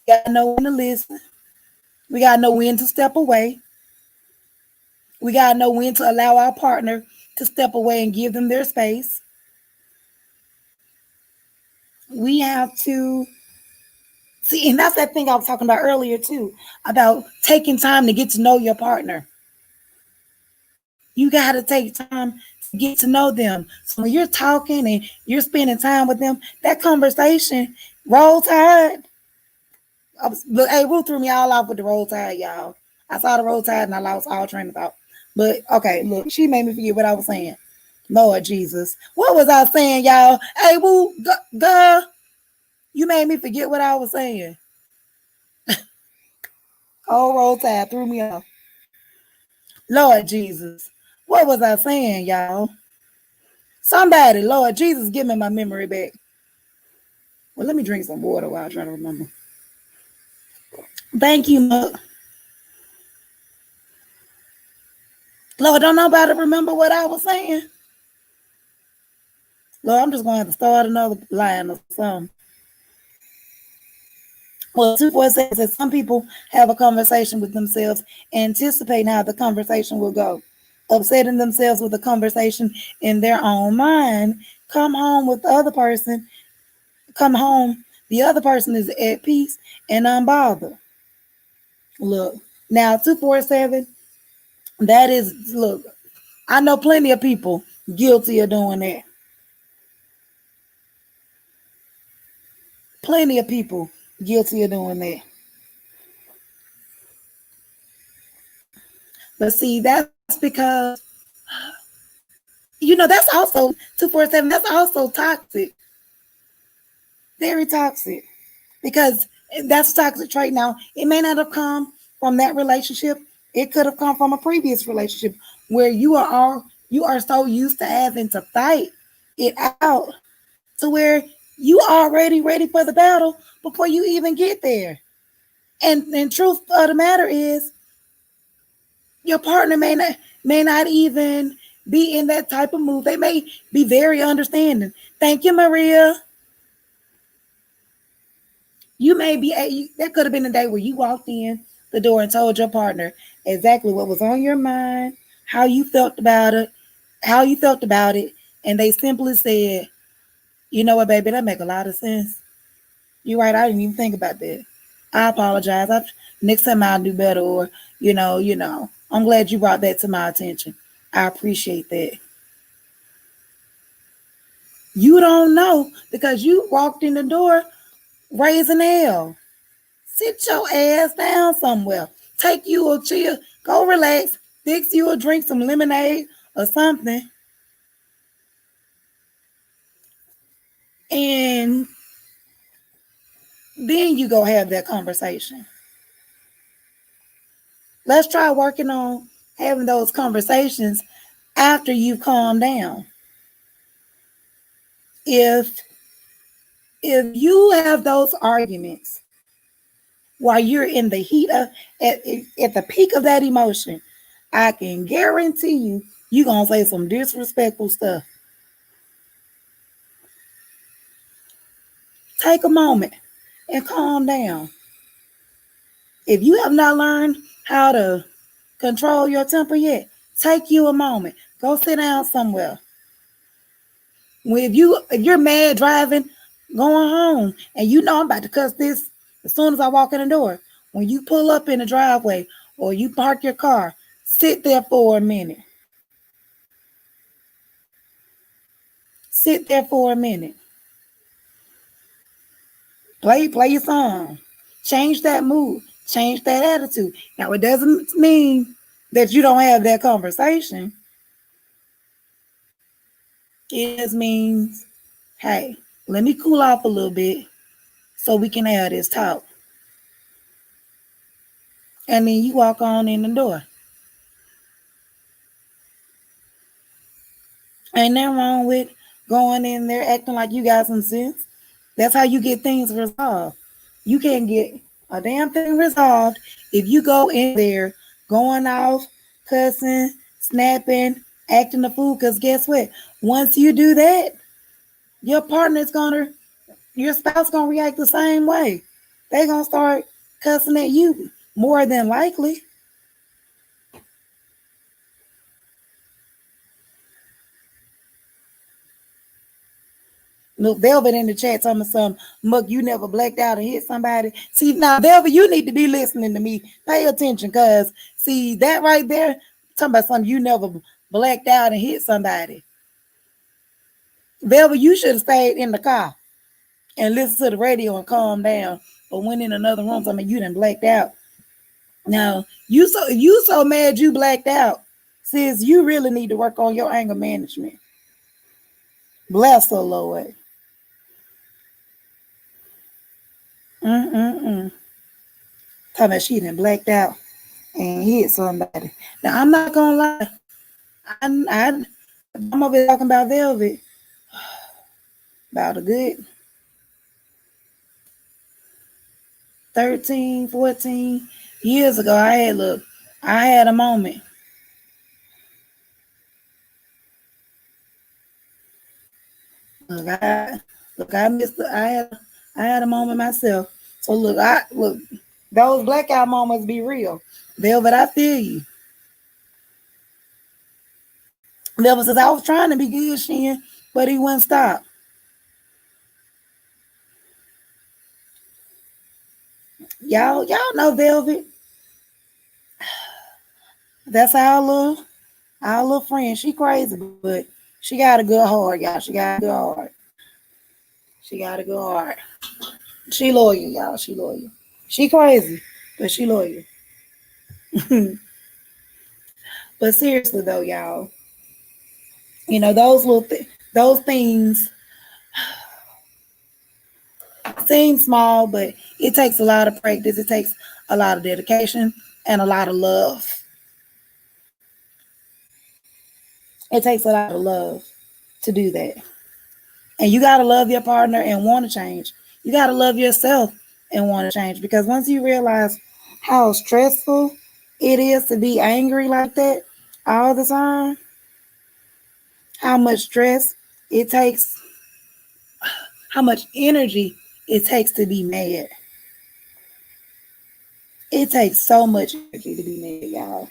We gotta know when to listen. We gotta know when to step away. We gotta know when to allow our partner to step away and give them their space. We have to see, and that's that thing I was talking about earlier too, about taking time to get to know your partner. You gotta take time to get to know them. So when you're talking and you're spending time with them, that conversation, roll tide. Look, hey, Ruth threw me all off with the roll tide, y'all. I saw the roll tide and I lost all train of thought. But okay, look, she made me forget what I was saying. Lord Jesus. What was I saying, y'all? Hey, woo, girl, you made me forget what I was saying. Whole roll tide threw me off. Lord Jesus. What was I saying, y'all? Somebody, Lord Jesus, give me my memory back. Well, let me drink some water while I try to remember. Thank you, Muck. Lord, don't nobody remember what I was saying? Lord, I'm just going to have to start another line or something. Well, 247 says some people have a conversation with themselves, anticipating how the conversation will go, upsetting themselves with the conversation in their own mind. Come home with the other person. Come home. The other person is at peace and unbothered. Look, now 247, that is, look, I know plenty of people guilty of doing that. Plenty of people guilty of doing that. But see, that's because, that's also 247, that's also toxic. Very toxic. Because that's a toxic trait. Now, it may not have come from that relationship. It could have come from a previous relationship where you are so used to having to fight it out to where you already ready for the battle before you even get there. And truth of the matter is, your partner may not even be in that type of mood. They may be very understanding. Thank you, Maria. You may be, that could have been a day where you walked in the door and told your partner exactly what was on your mind, how you felt about it, and they simply said, "You know what, baby, that make a lot of sense. You're right. I didn't even think about that. I apologize. Next time I'll do better." Or, I'm glad you brought that to my attention. I appreciate that. You don't know because you walked in the door raising hell. Sit your ass down somewhere. Take you a chill. Go relax. Fix you a drink, some lemonade or something. And then you go have that conversation. Let's try working on having those conversations after you calm down. If you have those arguments while you're in the heat of at the peak of that emotion, I can guarantee you gonna say some disrespectful stuff. Take a moment and calm down. If you have not learned how to control your temper yet, take you a moment. Go sit down somewhere. If you're mad driving, going home, and you know I'm about to cuss this as soon as I walk in the door. When you pull up in the driveway or you park your car, sit there for a minute. Sit there for a minute. Play your song. Change that mood. Change that attitude. Now it doesn't mean that you don't have that conversation. It just means, hey, let me cool off a little bit so we can have this talk. And then you walk on in the door. Ain't nothing wrong with going in there acting like you got some sense. That's how you get things resolved. You can't get a damn thing resolved if you go in there going off, cussing, snapping, acting a fool. Because guess what? Once you do that, your partner's gonna, your spouse gonna react the same way. They gonna start cussing at you more than likely. Look, Velvet in the chat telling me some Muck, you never blacked out and hit somebody. See, now, Velvet, you need to be listening to me. Pay attention, because see that right there, talking about something you never blacked out and hit somebody. Velvet, you should have stayed in the car and listened to the radio and calmed down, or went in another room. I mean, you done blacked out. Now, you so mad you blacked out. Sis, you really need to work on your anger management. Bless her, Lord. Mm-mm-mm. Talking about she done blacked out and hit somebody. Now, I'm not going to lie. I'm over here talking about Velvet about a good 13, 14 years ago. I had a moment. Look, I missed. I had a moment myself. So look. Those blackout moments be real. Velvet, I feel you. Velvet says I was trying to be good, Shin, but he wouldn't stop. Y'all know Velvet. That's our little friend. She crazy, but she got a good heart, y'all. She got a good heart. She got a good heart. She loyal, y'all. She loyal. She crazy, but she loyal. But seriously though, y'all, those things seem small, but it takes a lot of practice. It takes a lot of dedication and a lot of love. It takes a lot of love to do that. And you got to love your partner and want to change. You got to love yourself and want to change because once you realize how stressful it is to be angry like that all the time, how much stress it takes, how much energy it takes to be mad. It takes so much energy to be mad, y'all.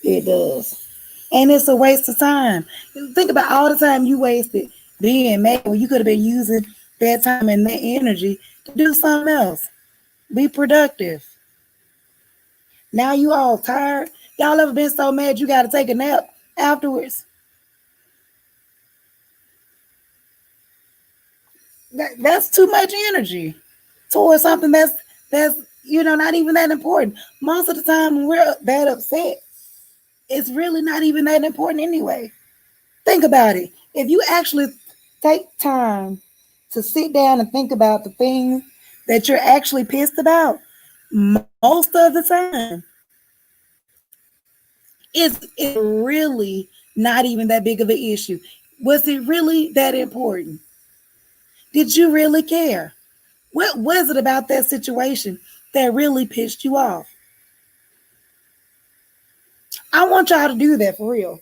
It does. And it's a waste of time. Think about all the time you wasted being mad when you could have been using that time and that energy to do something else. Be productive. Now you all tired. Y'all ever been so mad you got to take a nap afterwards? That's too much energy towards something that's not even that important. Most of the time when we're that upset, it's really not even that important anyway. Think about it. If you actually take time to sit down and think about the things that you're actually pissed about, most of the time, it's really not even that big of an issue. Was it really that important? Did you really care? What was it about that situation that really pissed you off? I want y'all to do that for real.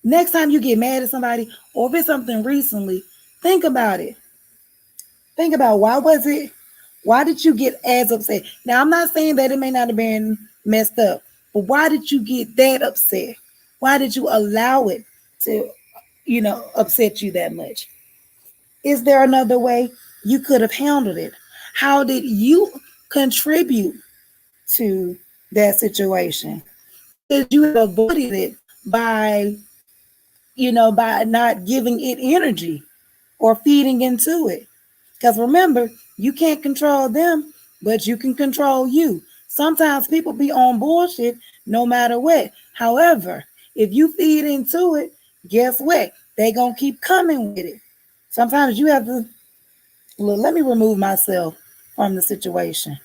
Next time you get mad at somebody, or if it's something recently, think about it. Think about why did you get as upset? Now I'm not saying that it may not have been messed up, but why did you get that upset? Why did you allow it to, upset you that much? Is there another way you could have handled it? How did you contribute to that situation? Did you have avoided it by, by not giving it energy or feeding into it? Because remember, you can't control them, but you can control you. Sometimes people be on bullshit no matter what. However, if you feed into it, guess what? They gonna keep coming with it. Sometimes you have to look, let me remove myself from the situation.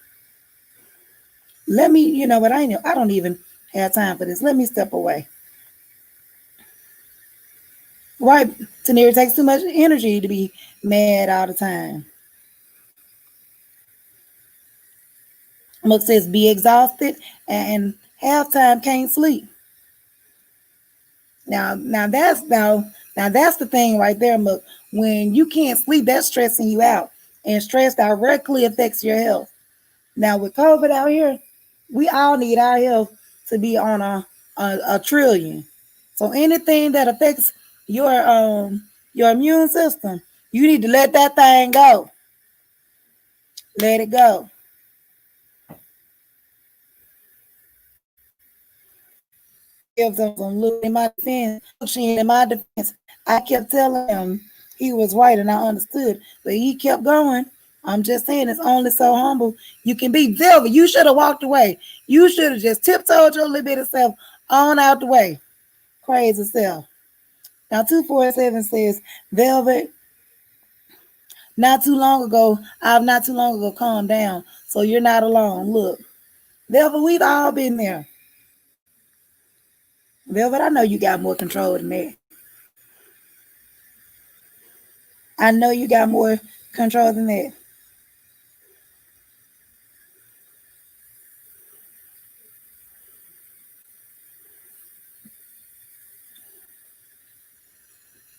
Let me, but I don't even have time for this. Let me step away. Right, Tanir, it takes too much energy to be mad all the time. Mook says be exhausted and half time can't sleep. Now that's the thing right there, Mook. When you can't sleep, that's stressing you out, and stress directly affects your health. Now with COVID out here, we all need our health to be on a trillion. So anything that affects your immune system, you need to let that thing go. Let it go. Give them some look in my defense. I kept telling him he was right and I understood, but he kept going I'm just saying it's only so humble you can be. Velvet, you should have walked away. You should have just tiptoed your little bit of self on out the way. Crazy self. Now 247 says, Velvet, I've not too long ago calmed down. So you're not alone. Look, Velvet, we've all been there. Velvet, I know you got more control than that. I know you got more control than that.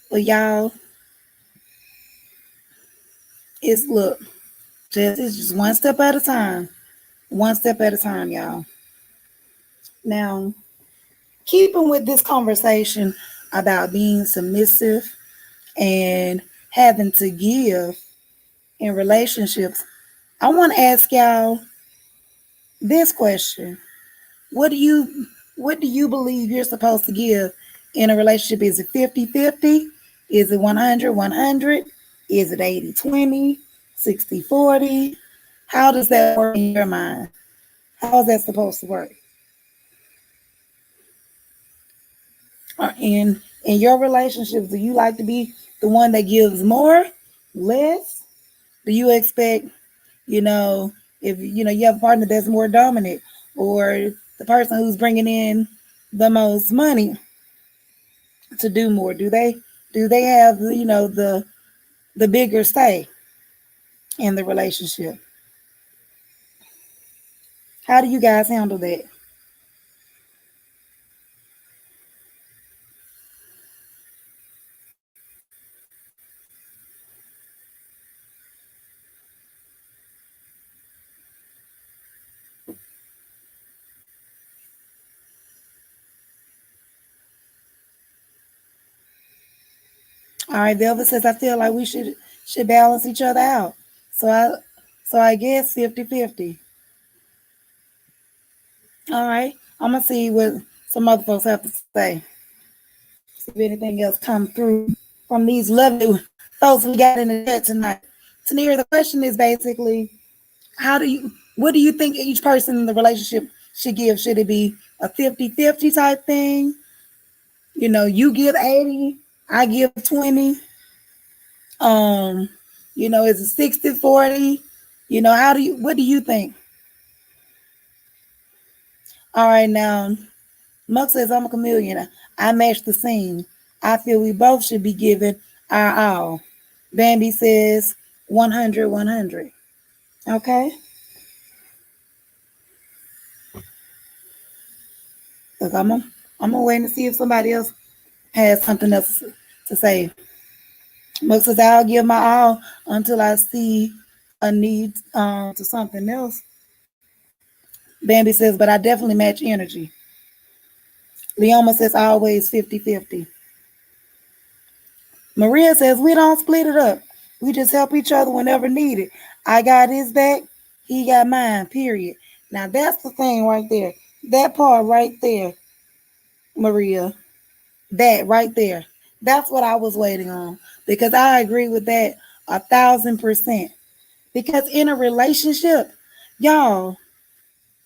But y'all, it's look, it's just one step at a time. One step at a time, y'all. Now, keeping with this conversation about being submissive and having to give in relationships, I want to ask y'all this question. What do you what do you believe you're supposed to give in a relationship? Is it 50-50? Is it 100-100? Is it 80-20? 60-40? How does that work in your mind? How is that supposed to work? In your relationships, do you like to be the one that gives more, less? Do you expect, you know, if you have a partner that's more dominant, or the person who's bringing in the most money to do more? Do they have the bigger say in the relationship? How do you guys handle that? All right, Velvet says I feel like we should balance each other out. So I guess 50-50. All right. I'm gonna see what some other folks have to say. See if anything else come through from these lovely folks we got in the chat tonight. Tanir, the question is basically, what do you think each person in the relationship should give? Should it be a 50-50 type thing? You give 80, I give 20. Um, is it 60-40? What do you think? All right, now Muck says, I'm a chameleon. I match the scene. I feel we both should be given our all. Bambi says 100-100. Okay? Look, I'm gonna wait and see if somebody else has something else to say. Muck says, I'll give my all until I see a need to something else. Bambi says, but I definitely match energy. Leoma says, always 50-50. Maria says, we don't split it up. We just help each other whenever needed. I got his back, he got mine, period. Now that's the thing right there. That part right there, Maria. That right there. That's what I was waiting on. Because I agree with that 1,000%. Because in a relationship, y'all,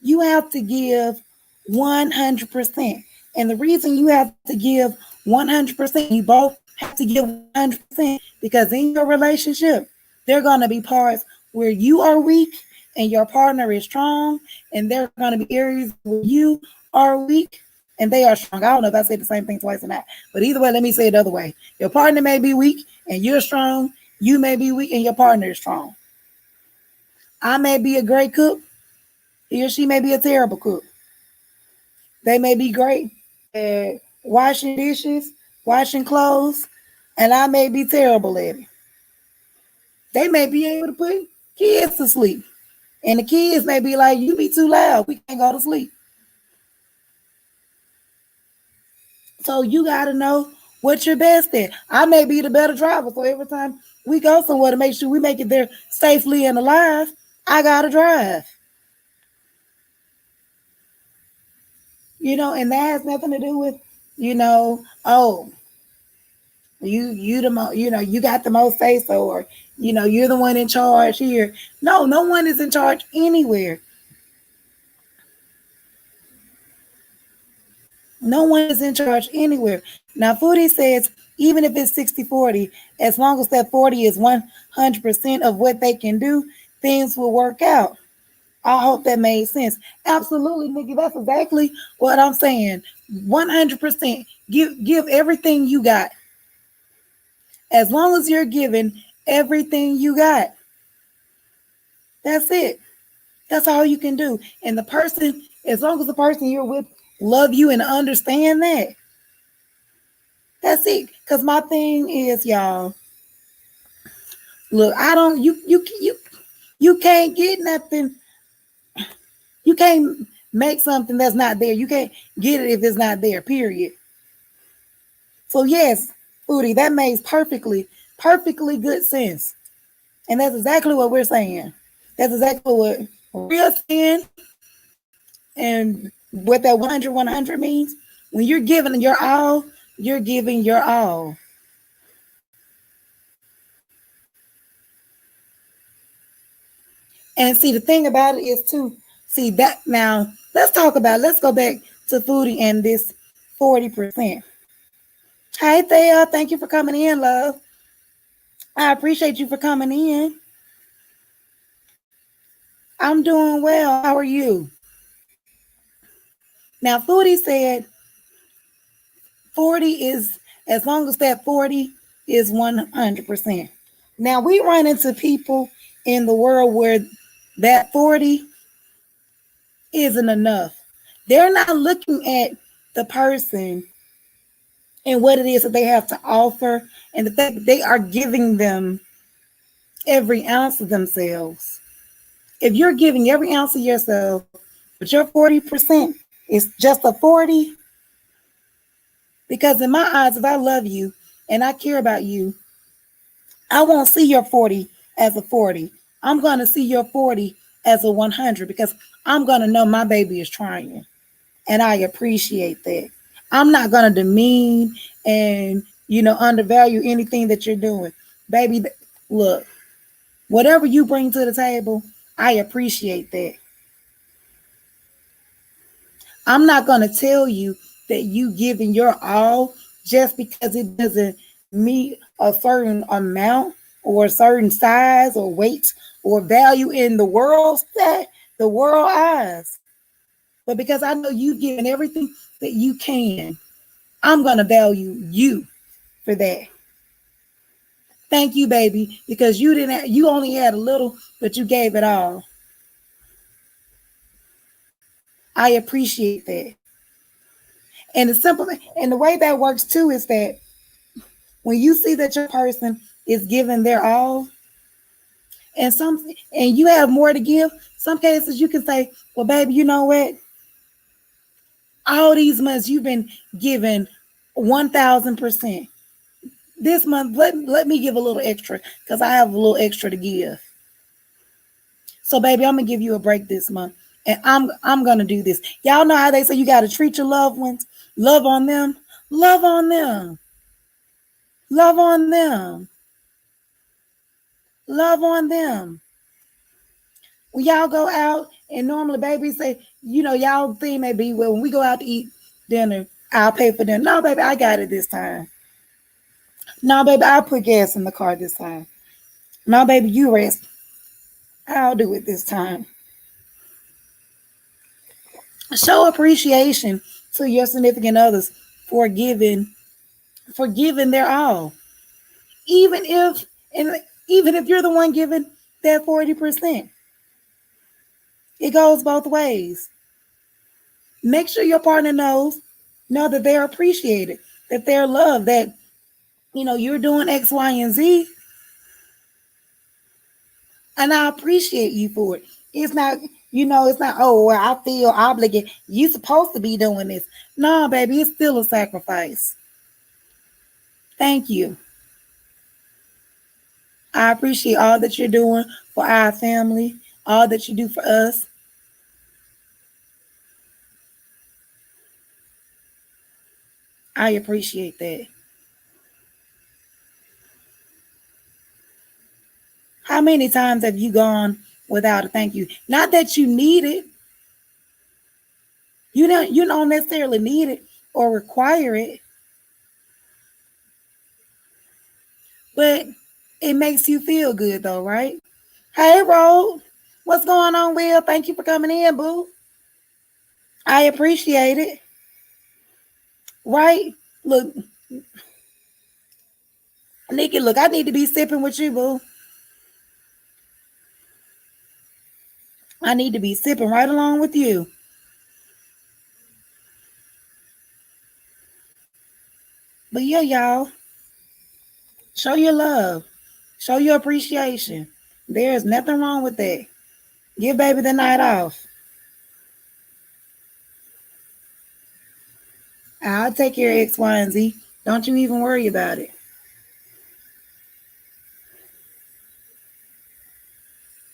you have to give 100%. And the reason you have to give 100%, you both have to give 100%, because in your relationship, there are going to be parts where you are weak and your partner is strong, and there are going to be areas where you are weak and they are strong. I don't know if I said the same thing twice or not, but either way, let me say it the other way. Your partner may be weak and you're strong. You may be weak and your partner is strong. I may be a great cook. He or she may be a terrible cook. They may be great at washing dishes, washing clothes, and I may be terrible at it. They may be able to put kids to sleep. And the kids may be like, you be too loud. We can't go to sleep. So you got to know what you're best at. I may be the better driver. So every time we go somewhere to make sure we make it there safely and alive, I got to drive. And that has nothing to do with, oh, You the most, you got the most say so, or you're the one in charge here. No, no one is in charge anywhere. No one is in charge anywhere. Now, Foodie says even if it's 60-40, as long as that 40 is 100% of what they can do, things will work out. I hope that made sense. Absolutely, Nikki. That's exactly what I'm saying. 100%. Give everything you got. As long as you're giving everything you got, that's it. That's all you can do. And the person, as long as the person you're with love you and understand that, that's it. Because my thing is, y'all, look, I don't, you can't get nothing. You can't make something that's not there. You can't get it if it's not there, period. So yes, Foodie, that makes perfectly good sense. And that's exactly what we're saying. That's exactly what we're saying. And what that 100 means, when you're giving your all, you're giving your all. And see, the thing about it is too, see that now, let's go back to Foodie and this 40%. Hi Thea, thank you for coming in, love. I appreciate you for coming in. I'm doing well. How are you? Now, Foodie said 40 is, as long as that 40 is 100%. Now, we run into people in the world where that 40 isn't enough. They're not looking at the person and what it is that they have to offer and the fact that they are giving them every ounce of themselves. If you're giving every ounce of yourself, but your 40% is just a 40, because in my eyes, if I love you and I care about you, I won't see your 40 as a 40. I'm going to see your 40 as a 100 because I'm going to know my baby is trying. And I appreciate that. I'm not going to demean and, undervalue anything that you're doing. Baby, look, whatever you bring to the table, I appreciate that. I'm not going to tell you that you giving your all just because it doesn't meet a certain amount or a certain size or weight or value in the world eyes. But because I know you've given everything that you can, I'm going to value you for that. Thank you, baby, because you only had a little, but you gave it all. I appreciate that. And the way that works too is that when you see that your person is giving their all and you have more to give, some cases you can say, well, baby, you know what? All these months you've been giving 1,000%. This month, let me give a little extra because I have a little extra to give. So, baby, I'm gonna give you a break this month, and I'm gonna do this. Y'all know how they say you gotta treat your loved ones, love on them, love on them, love on them, love on them. When y'all go out, and normally babies say, y'all thing may be, well, when we go out to eat dinner, I'll pay for dinner. No, baby, I got it this time. No, baby, I'll put gas in the car this time. No, baby, you rest. I'll do it this time. Show appreciation to your significant others for giving their all. Even if and even if you're the one giving that 40%. It goes both ways. Make sure your partner know that they're appreciated, that they're loved, that you're doing X, Y, and Z, and I appreciate you for it. It's not, oh, well, I feel obligated. You supposed to be doing this. No, baby, it's still a sacrifice. Thank you. I appreciate all that you're doing for our family, all that you do for us. I appreciate that. How many times have you gone without a thank you? Not that you need it. You don't necessarily need it or require it, but it makes you feel good though, right? Hey, Ro, what's going on, Will? Thank you for coming in, boo. I appreciate it. Right? Look, Nikki, look, I need to be sipping with you, boo. I need to be sipping right along with you. But yeah, y'all, show your love, show your appreciation. There's nothing wrong with that. Give baby the night off. I'll take care of X, Y, and Z. Don't you even worry about it.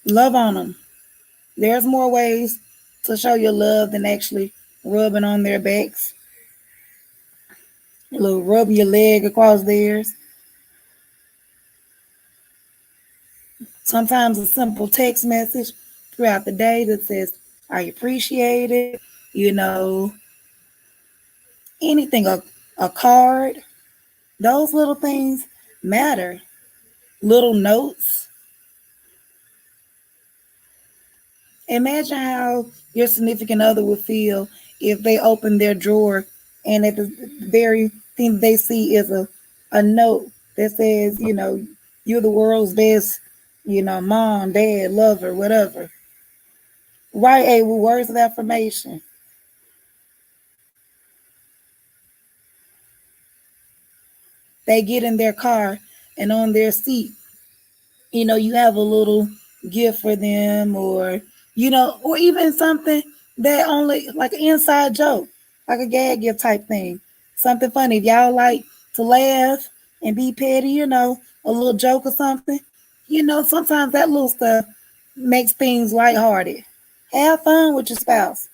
Love on them. There's more ways to show your love than actually rubbing on their backs. A little rubbing your leg across theirs. Sometimes a simple text message throughout the day that says, I appreciate it. You know, anything, a card, those little things matter. Little notes. Imagine how your significant other would feel if they open their drawer and at the very thing they see is a note that says, you're the world's best, mom, dad, lover, whatever. Write a words of affirmation. They get in their car and on their seat, you have a little gift for them, or even something that only like an inside joke, like a gag gift type thing. Something funny. If y'all like to laugh and be petty, a little joke or something, sometimes that little stuff makes things lighthearted. Have fun with your spouse.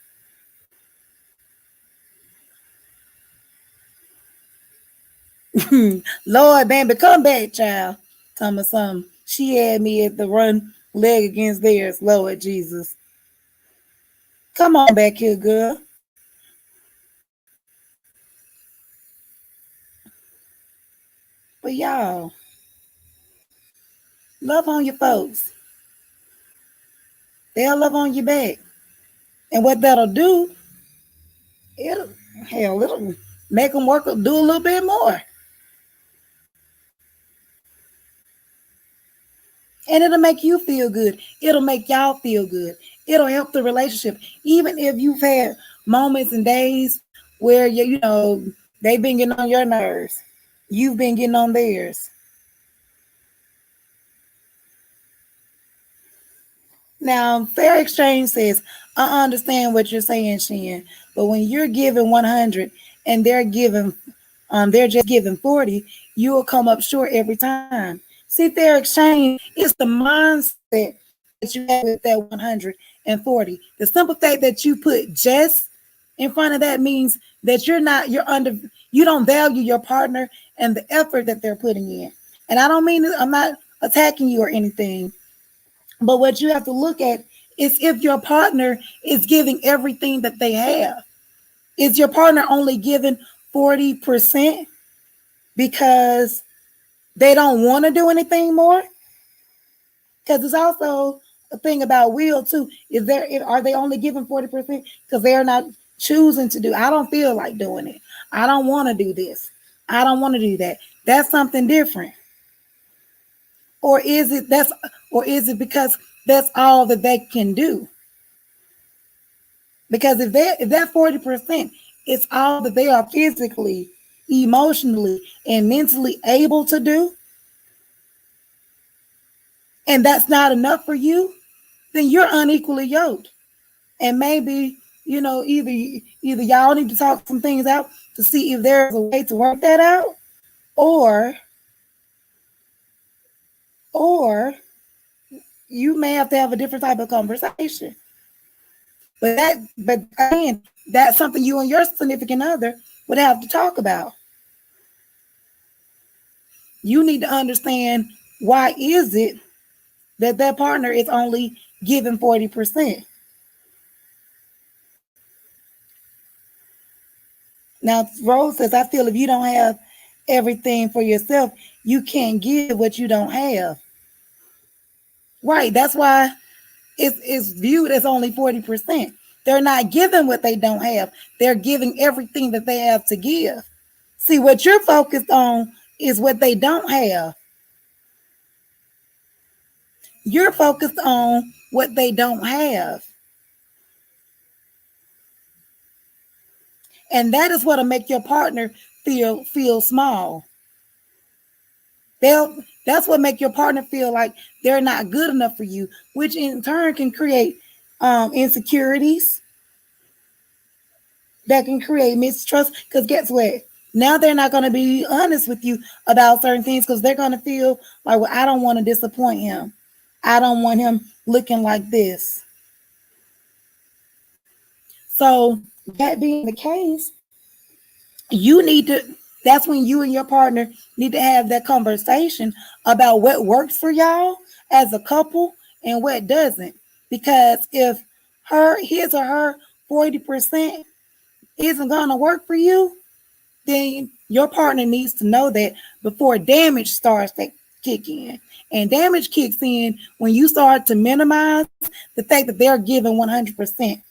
Lord, baby, come back, child. Tell me something. She had me at the run leg against theirs. Lord Jesus. Come on back here, girl. But y'all, love on your folks. They'll love on you back. And what that'll do, it'll, it'll make them work, do a little bit more. And it'll make you feel good. It'll make y'all feel good. It'll help the relationship. Even if you've had moments and days where, they've been getting on your nerves, you've been getting on theirs. Now, fair exchange says, I understand what you're saying, Shan, but when you're giving 100 and they're just giving 40, you will come up short every time. See, fair exchange is the mindset that you have with that 140. The simple fact that you put just in front of that means that you don't value your partner and the effort that they're putting in. And I'm not attacking you or anything, but what you have to look at is if your partner is giving everything that they have. Is your partner only giving 40% because they don't want to do anything more? Because it's also a thing about will too. Are they only giving 40% because they're not choosing to do? I don't feel like doing it. I don't want to do this. I don't want to do that. That's something different. Or is it because that's all that they can do? Because if that 40% is all that they are physically, emotionally, and mentally able to do, and that's not enough for you, then you're unequally yoked. And maybe, either y'all need to talk some things out to see if there's a way to work that out, or or you may have to have a different type of conversation. But again, that's something you and your significant other would have to talk about. You need to understand, why is it that that partner is only giving 40%. Now, Rose says, I feel if you don't have everything for yourself, you can't give what you don't have. Right. That's why it's viewed as only 40%. They're not giving what they don't have. They're giving everything that they have to give. See, what you're focused on is what they don't have. You're focused on what they don't have. And that is what'll make your partner feel small. They'll that's what make your partner feel like they're not good enough for you, which in turn can create insecurities, that can create mistrust. Because guess what? Now they're not going to be honest with you about certain things because they're going to feel like, well, I don't want to disappoint him. I don't want him looking like this. So that being the case, you need to, that's when you and your partner need to have that conversation about what works for y'all as a couple and what doesn't. Because if his or her 40% isn't going to work for you, then your partner needs to know that before damage starts to kick in. And damage kicks in when you start to minimize the fact that they're giving 100%.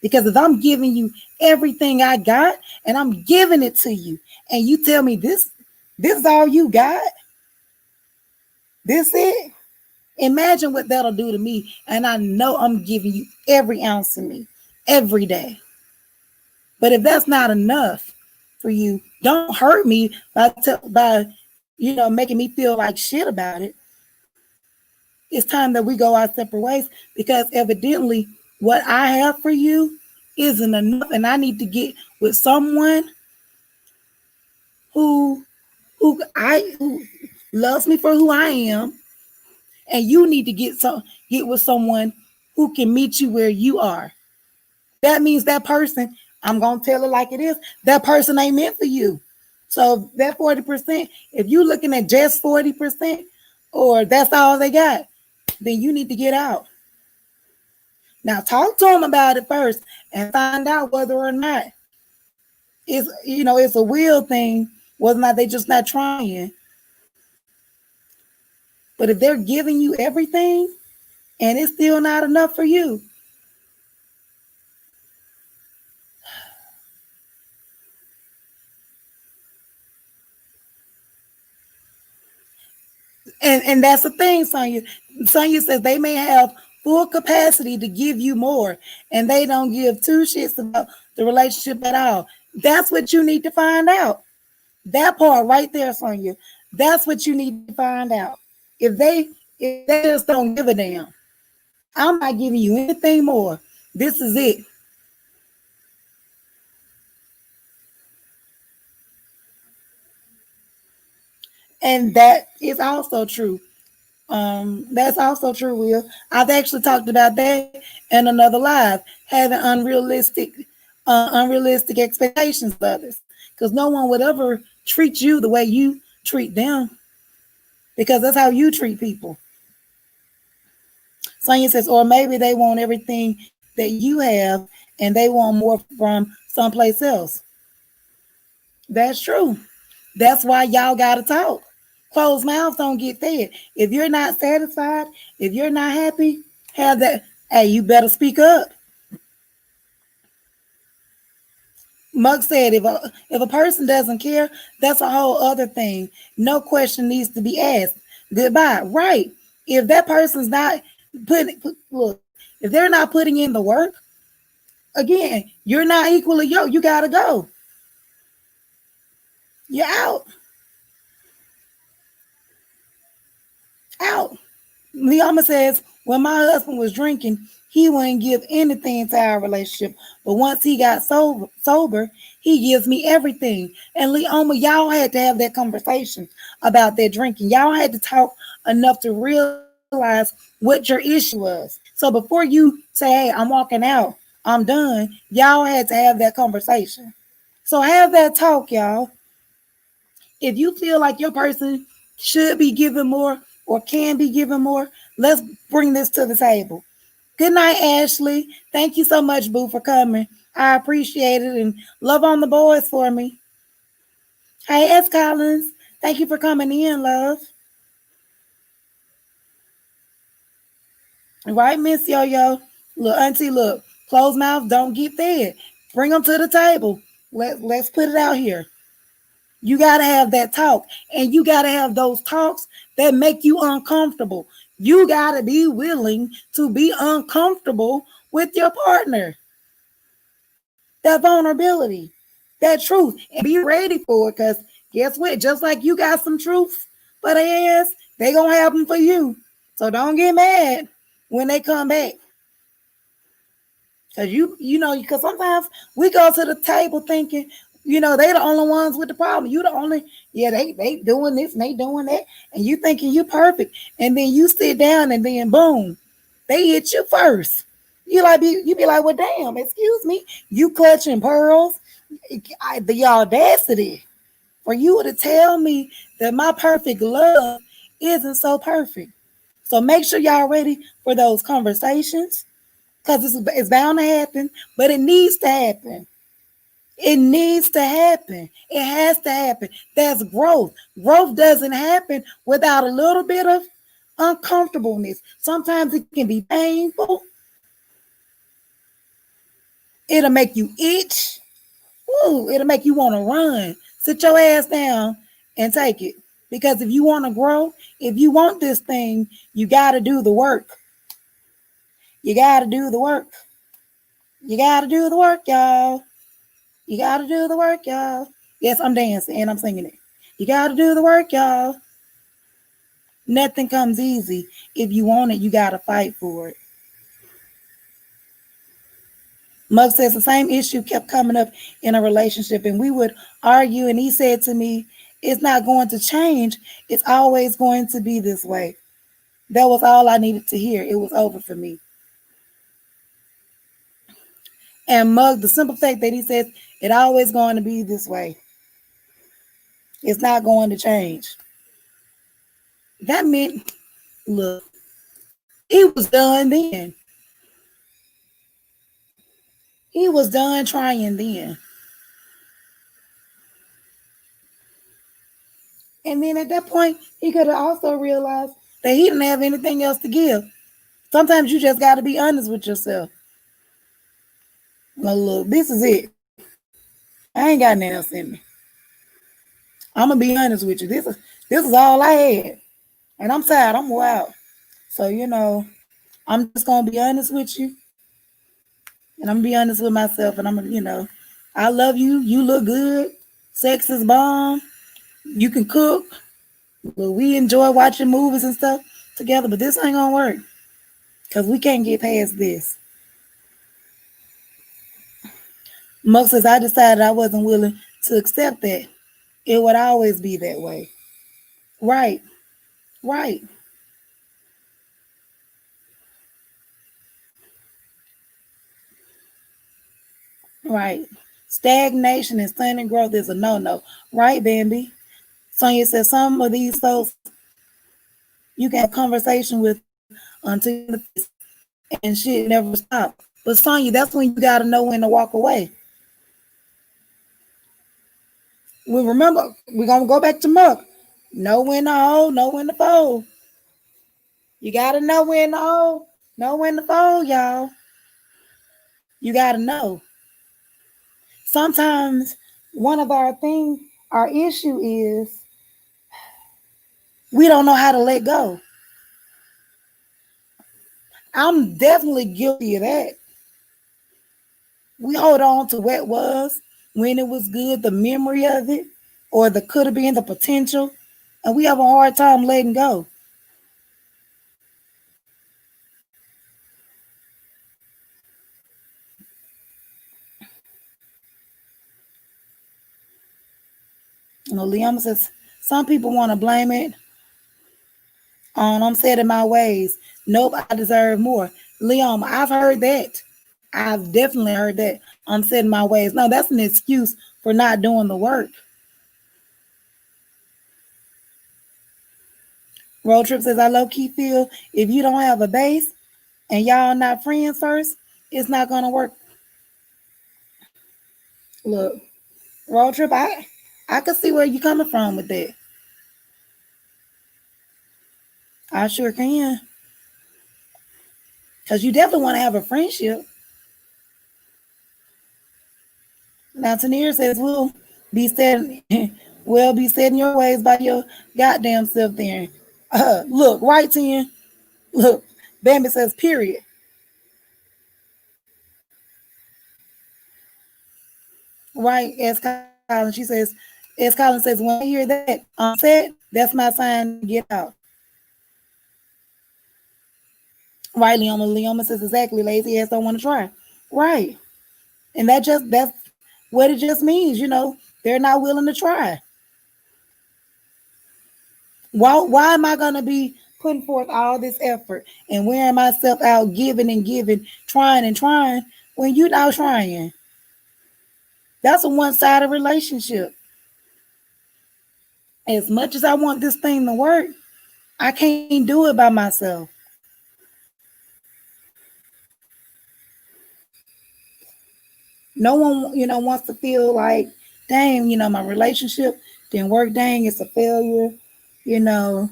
Because if I'm giving you everything I got and I'm giving it to you, and you tell me this is all you got, this it, imagine what that'll do to me. And I know I'm giving you every ounce of me every day. But if that's not enough for you, don't hurt me by making me feel like shit about it. It's time that we go our separate ways, because evidently what I have for you isn't enough, and I need to get with someone who loves me for who I am, and you need to get with someone who can meet you where you are. That means that person, I'm gonna tell it like it is, that person ain't meant for you. So that 40%, if you're looking at just 40%, or that's all they got, then you need to get out. Now talk to them about it first and find out whether or not it's a real thing, whether or not they just not trying. But if they're giving you everything and it's still not enough for you, and that's the thing, Sonya. Sonya says they may have full capacity to give you more, and they don't give two shits about the relationship at all. That's what you need to find out. That part right there, Sonya. That's what you need to find out. If they just don't give a damn, I'm not giving you anything more. This is it. And that is also true. That's also true, Will. I've actually talked about that in another live, having unrealistic expectations of others, because no one would ever treat you the way you treat them, because that's how you treat people. Sonia says, or maybe they want everything that you have, and they want more from someplace else. That's true. That's why y'all gotta talk. Closed mouths don't get fed. If you're not satisfied, if you're not happy, have that. Hey, you better speak up. Muck said, if a person doesn't care, that's a whole other thing. No question needs to be asked. Goodbye. Right. If that person's not look, if they're not putting in the work, again, you're not equally yoked. You gotta go. You're out. Out. Liama says, when my husband was drinking, he wouldn't give anything to our relationship. But once he got sober, he gives me everything. And Leoma, y'all had to have that conversation about that drinking. Y'all had to talk enough to realize what your issue was. So before you say, hey, I'm walking out, I'm done, y'all had to have that conversation. So have that talk, y'all. If you feel like your person should be giving more or can be given more. Let's bring this to the table. Good night, Ashley. Thank you so much, Boo, for coming. I appreciate it, and love on the boys for me. Hey, S. Collins. Thank you for coming in, love. Right, Miss Yo Yo? Look, Auntie, look. Closed mouths don't get fed. Bring them to the table. Let's put it out here. You got to have that talk, and you got to have those talks that make you uncomfortable. You got to be willing to be uncomfortable with your partner. That vulnerability, that truth, and be ready for it, because guess what? Just like you got some truth for their ass, they going to have them for you. So don't get mad when they come back. Cause because sometimes we go to the table thinking, they the only ones with the problem. You the only, yeah, they doing this and they doing that, and you thinking you perfect, and then you sit down and then boom, they hit you first. You be like, well, damn, excuse me, you clutching pearls, the audacity for you to tell me that my perfect love isn't so perfect. So make sure y'all ready for those conversations because it's bound to happen, but it needs to happen. It needs to happen. It has to happen. That's growth. Growth doesn't happen without a little bit of uncomfortableness. Sometimes it can be painful. It'll make you itch. Ooh, it'll make you want to run. Sit your ass down and take it. Because if you want to grow, if you want this thing, you got to do the work. You got to do the work. You got to do the work, y'all. You got to do the work, y'all. Yes, I'm dancing and I'm singing it. You got to do the work, y'all. Nothing comes easy. If you want it, you got to fight for it. Mug says the same issue kept coming up in a relationship, and we would argue, and he said to me, it's not going to change. It's always going to be this way. That was all I needed to hear. It was over for me. And Mug, the simple fact that he says it's always going to be this way. It's not going to change. That meant, look, he was done then. He was done trying then. And then at that point, he could have also realized that he didn't have anything else to give. Sometimes you just got to be honest with yourself. Well, look, this is it. I ain't got nothing else in me. I'm gonna be honest with you. This is all I had, and I'm tired. I'm wild. So I'm just gonna be honest with you, and I'm gonna be honest with myself. And I love you. You look good. Sex is bomb. You can cook. Well, we enjoy watching movies and stuff together, but this ain't gonna work because we can't get past this. Muck says I decided I wasn't willing to accept that. It would always be that way. Right, right, right. Stagnation and stunning growth is a no-no. Right, Bambi? Sonia says some of these folks you can have conversation with until and shit never stop. But Sonya, that's when you gotta know when to walk away. We remember we're gonna go back to Muck. Know when to hold, know when to fold. You gotta know when to hold, know when to fold, y'all. You gotta know. Sometimes one of our issue is we don't know how to let go. I'm definitely guilty of that. We hold on to what was when it was good, the memory of it, or the could have been the potential, and we have a hard time letting go. Liam says some people want to blame it on I'm set in my ways. Nope, I deserve more. Liam, I've heard that. I've definitely heard that. I'm set in my ways. No, that's an excuse for not doing the work. Road Trip says, I low key feel if you don't have a base and y'all not friends first, it's not gonna work. Look, Road Trip, I can see where you coming from with that. I sure can. Cause you definitely want to have a friendship. Now Tanier says be setting will be setting your ways by your goddamn self there. Look, right, Ten. Look, Bambi says, period. Right, as Colin, she says, as Colin says, when I hear that on set, that's my sign to get out. Right, Leoma. Leoma says exactly, lazy ass don't want to try. Right. And that's what it just means, they're not willing to try. Why am I gonna be putting forth all this effort and wearing myself out, giving and giving, trying and trying when you not trying? That's a one-sided relationship. As much as I want this thing to work, I can't do it by myself. No one, wants to feel like, dang, my relationship didn't work, dang, it's a failure. You know,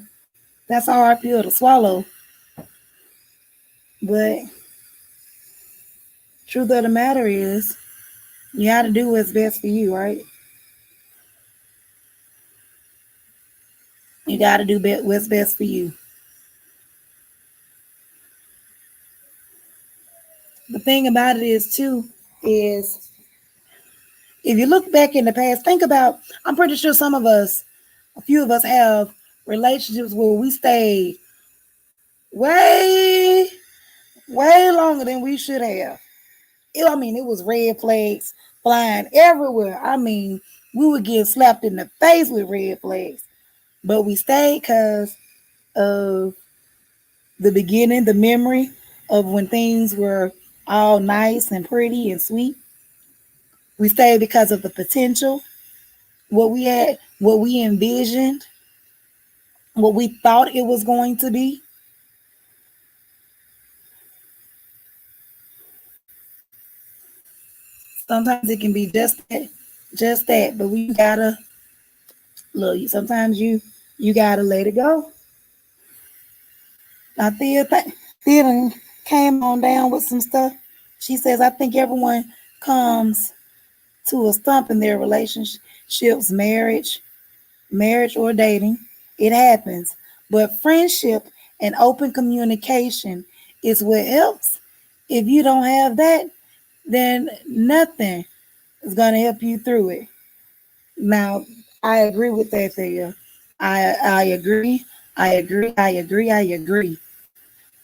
that's how I feel to swallow. But truth of the matter is, you got to do what's best for you, right? You got to do what's best for you. The thing about it is, too, is if you look back in the past, think about, I'm pretty sure a few of us have relationships where we stayed way, way longer than we should have. I mean, it was red flags flying everywhere. I mean, we would get slapped in the face with red flags, but we stayed because of the beginning, the memory of when things were all nice and pretty and sweet. We stayed because of the potential, what we had, what we envisioned, what we thought it was going to be. Sometimes it can be just that. But we gotta look. Sometimes you gotta let it go. Now Thea came on down with some stuff. She says, I think everyone comes to a stump in their relationships, marriage or dating. It happens. But friendship and open communication is what helps. If you don't have that, then nothing is going to help you through it. Now, I agree with that, Thea. I agree. I agree. I agree. I agree.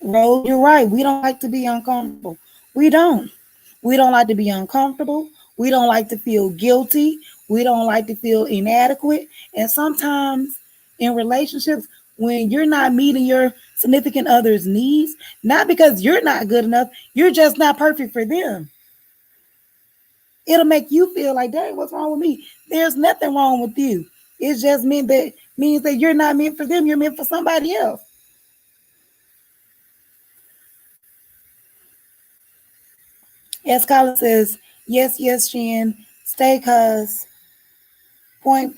Rose, you're right. We don't like to be uncomfortable. We don't. We don't like to be uncomfortable. We don't like to feel guilty. We don't like to feel inadequate. And sometimes in relationships, when you're not meeting your significant other's needs, not because you're not good enough, you're just not perfect for them. It'll make you feel like, dang, what's wrong with me? There's nothing wrong with you. It's just means that you're not meant for them. You're meant for somebody else. As Colin says, yes, yes, Shan, stay cause point,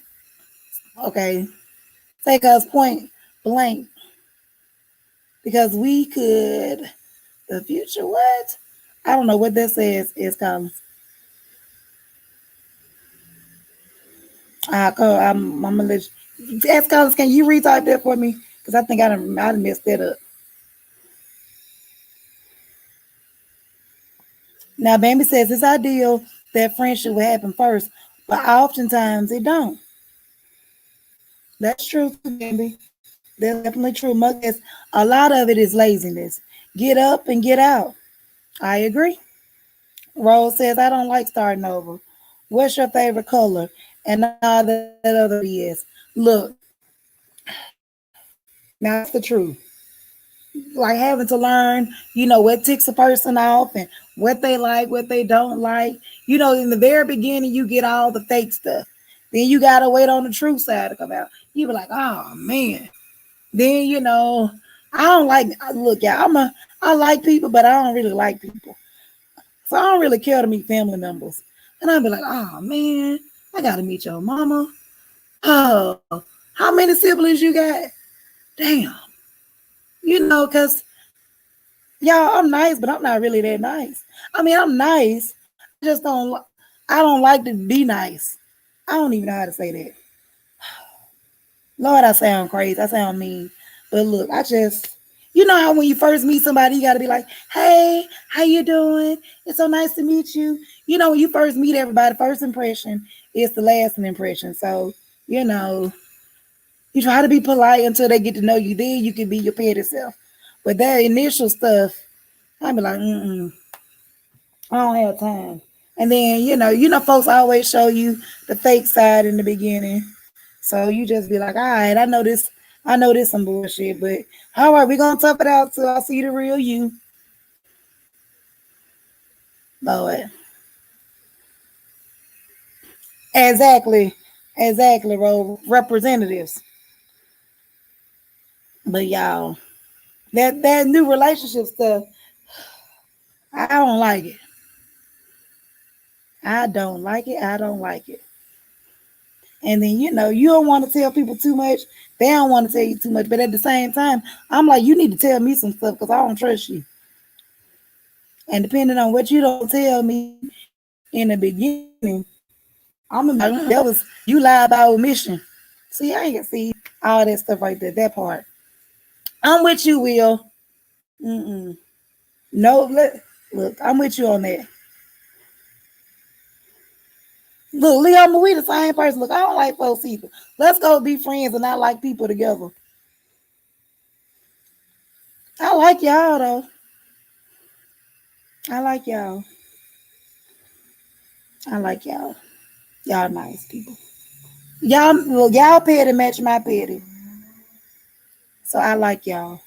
okay, stay cause point blank, because we could, the future, what? I don't know what that says, is Colin. I'm gonna let you, ask Collins, can you retype that for me? Because I think I done messed that up. Now, Bambi says it's ideal that friendship will happen first, but oftentimes it don't. That's true, Bambi. That's definitely true. Muggets, a lot of it is laziness. Get up and get out. I agree. Rose says, I don't like starting over. What's your favorite color? And all that other BS. Look, now that's the truth. Like having to learn, what ticks a person off and what they like, what they don't like. In the very beginning, you get all the fake stuff. Then you gotta wait on the true side to come out. You be like, oh man. Then I don't like. Look, yeah, I like people, but I don't really like people. So I don't really care to meet family members. And I'd be like, oh man, I gotta meet your mama. Oh, how many siblings you got? Damn. Cause y'all, I'm nice, but I'm not really that nice. I mean, I'm nice. I just don't. I don't like to be nice. I don't even know how to say that. Lord, I sound crazy. I sound mean. But look, how when you first meet somebody, you gotta be like, "Hey, how you doing? It's so nice to meet you." When you first meet everybody, first impression is the lasting impression. So, you know, you try to be polite until they get to know you. Then you can be your petty self. But that initial stuff, I'd be like, I don't have time. And then, folks always show you the fake side in the beginning. So you just be like, all right, I know this some bullshit, but all right, we're gonna tough it out till I see the real you. Lord. Exactly. Exactly, representatives. But y'all, that new relationship stuff, I don't like it. I don't like it. I don't like it. And then you don't want to tell people too much. They don't want to tell you too much. But at the same time, I'm like, you need to tell me some stuff because I don't trust you. And depending on what you don't tell me in the beginning, I'm gonna be like, that was you lie about omission. See, I ain't gonna see all that stuff right there. That part. I'm with you, Will. Mm-mm. No, look, I'm with you on that. Look, Leo, we the same person. Look, I don't like folks either. Let's go be friends and not like people together. I like y'all though. I like y'all. I like y'all. Y'all nice people. Y'all petty match my petty. So I like y'all.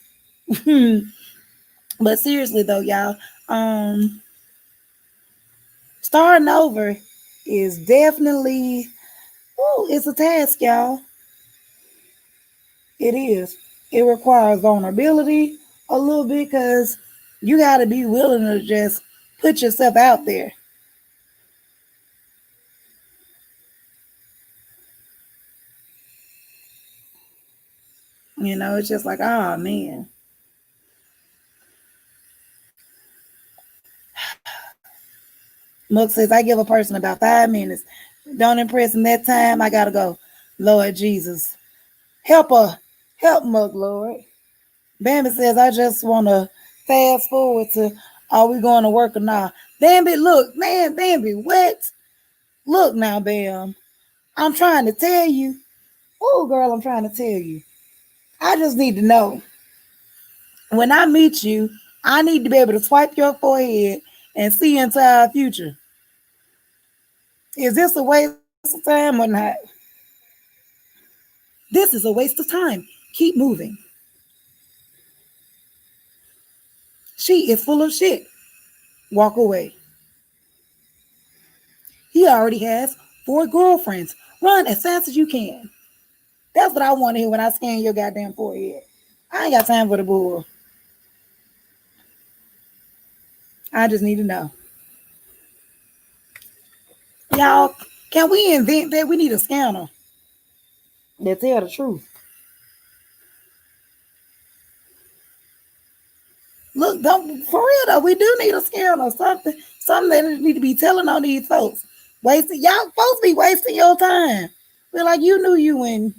But seriously though, y'all, um, starting over is definitely, it's a task, y'all. It is. It requires vulnerability a little bit because you got to be willing to just put yourself out there. It's just like, oh man. Muck says, I give a person about 5 minutes. Don't impress them that time. I got to go. Lord Jesus. Help her. Help Muck, Lord. Bambi says, I just want to fast forward to, are we going to work or not? Bambi, look, man, Bambi, what? Look now, Bam. I'm trying to tell you. Oh, girl, I'm trying to tell you. I just need to know. When I meet you, I need to be able to swipe your forehead and see into our future. Is this a waste of time or not? This is a waste of time. Keep moving. She is full of shit. Walk away. He already has 4 girlfriends. Run as fast as you can. That's what I want to hear when I scan your goddamn forehead. I ain't got time for the bull. I just need to know. Y'all, can we invent that? We need a scanner that tell the truth. Look, don't, for real though, we do need a scanner or something. Something that need to be telling on these folks. Wasting y'all folks be wasting your time. We're like, you knew you and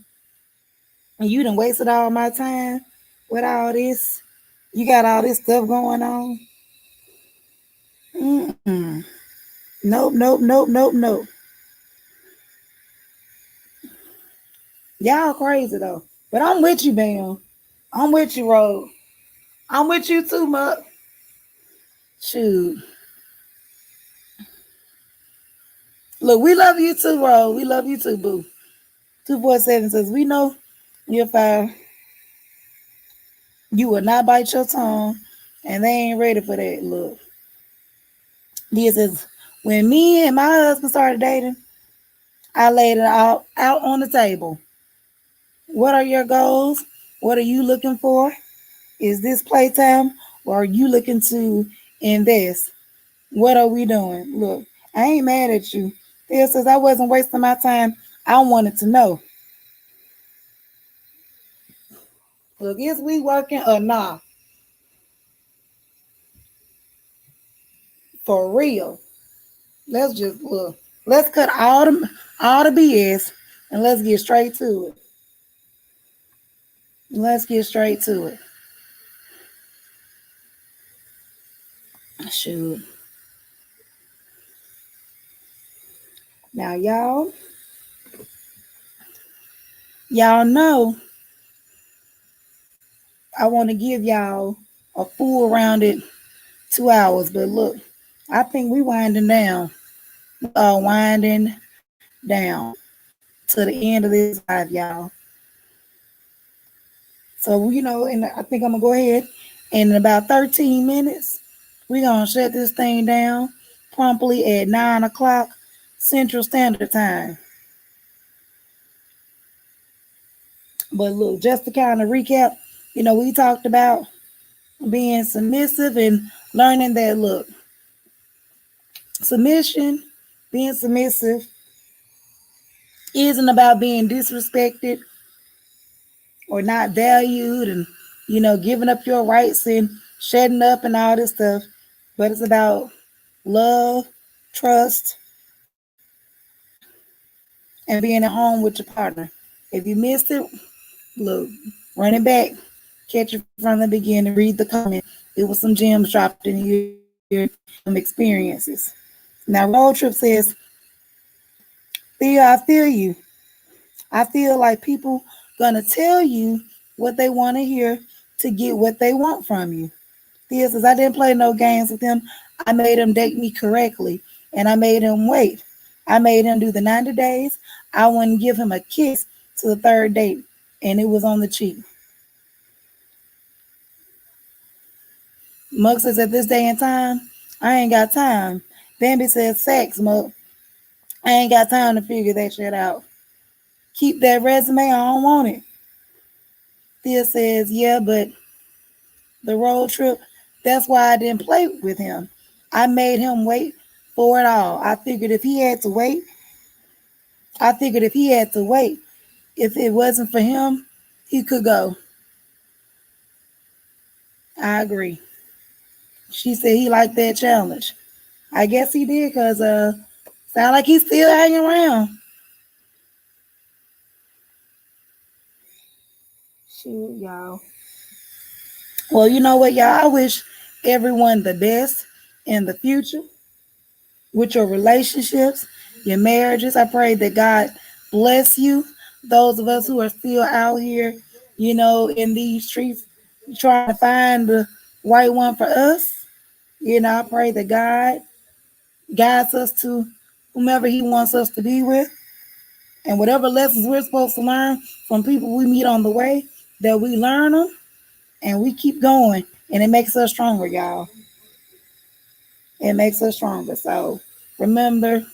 you done wasted all my time with all this. You got all this stuff going on. Mm-mm. Nope, nope, nope, nope, nope. Y'all crazy though. But I'm with you, Bam. I'm with you, Ro. I'm with you too, Muck. Shoot. Look, we love you too, Ro. We love you too, Boo. 247 says, we know if you will not bite your tongue, and they ain't ready for that. Look. This is when me and my husband started dating, I laid it all out on the table. What are your goals? What are you looking for? Is this playtime or are you looking to invest? What are we doing? Look, I ain't mad at you. Phil says I wasn't wasting my time. I wanted to know. Look, is we working or not? For real. Let's just look. Let's cut all the BS and let's get straight to it. Let's get straight to it. Shoot. Now y'all know I want to give y'all a full rounded 2 hours, but look, I think we winding down. We are winding down to the end of this live, y'all. So and I think I'm gonna go ahead and in about 13 minutes, we're gonna shut this thing down promptly at 9 o'clock Central Standard Time. But look, just to kind of recap, we talked about being submissive and learning that look, submission, being submissive isn't about being disrespected or not valued and giving up your rights and shutting up and all this stuff, but it's about love, trust, and being at home with your partner. If you missed it, look, run it back, catch it from the beginning, read the comment. It was some gems dropped in here, some experiences. Now, Road Trip says, Theo, I feel you. I feel like people gonna tell you what they want to hear to get what they want from you. Theo says, I didn't play no games with him. I made him date me correctly, and I made him wait. I made him do the 90 days. I wouldn't give him a kiss to the third date, and it was on the cheek. Mug says, at this day and time, I ain't got time. Bambi says, sex, Mug. I ain't got time to figure that shit out. Keep that resume. I don't want it. Thea says, yeah, but the road trip, that's why I didn't play with him. I made him wait for it all. I figured if he had to wait, if it wasn't for him, he could go. I agree. She said he liked that challenge. I guess he did because sound like he's still hanging around. Shoot, y'all. Well, you know what, y'all? I wish everyone the best in the future with your relationships, your marriages. I pray that God bless you. Those of us who are still out here, in these streets trying to find the right one for us. I pray that God guides us to whomever He wants us to be with. And whatever lessons we're supposed to learn from people we meet on the way, that we learn them and we keep going. And it makes us stronger, y'all. It makes us stronger. So remember,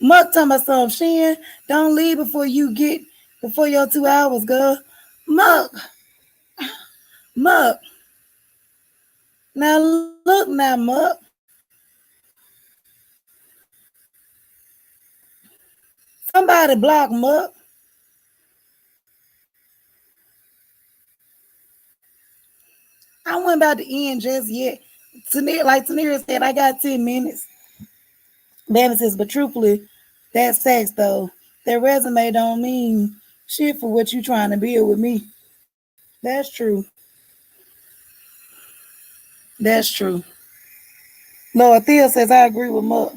Muck talking about something. Shin, don't leave before your 2 hours, girl. Muck, Muck. Now look now, Muck. Somebody block Muck. I wasn't about to end just yet. Tanira said, I got 10 minutes. Baby says, but truthfully, that's sex though. That resume don't mean shit for what you trying to build with me. That's true. That's true. Lord Theo says, I agree with Muck.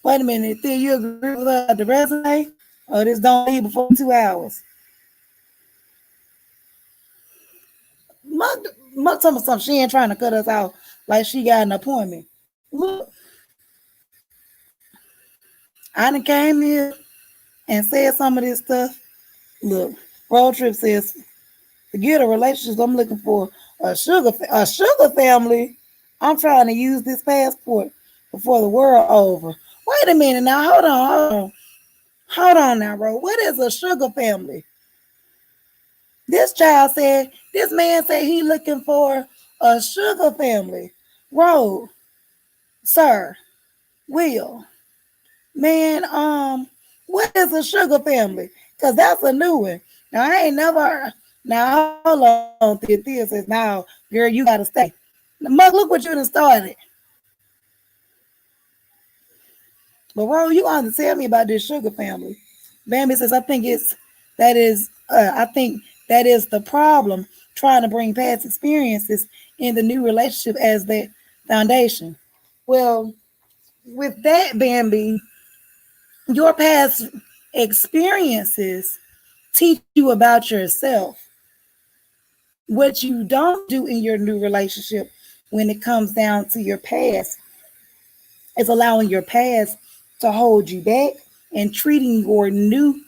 Wait a minute, Theo, you agree with her the resume? Or this don't leave before 2 hours? Muck told me something. She ain't trying to cut us out like she got an appointment. Look, I done came here and said some of this stuff. Look, Road Trip says, forget a relationship. I'm looking for a sugar family. I'm trying to use this passport before the world over. Wait a minute now. Hold on. Hold on now, bro. What is a sugar family? This child said, this man said he looking for a sugar family. Bro, sir, Will, man, what is a sugar family? Cause that's a new one. Now I ain't never. Now hold on, Thea says now, girl, you gotta stay. Mug, look what you done started. But bro, you gonna tell me about this sugar family? Bambi says, I think that is the problem. Trying to bring past experiences in the new relationship as the foundation. Well, with that, Bambi, your past experiences teach you about yourself. What you don't do in your new relationship when it comes down to your past is allowing your past to hold you back and treating your new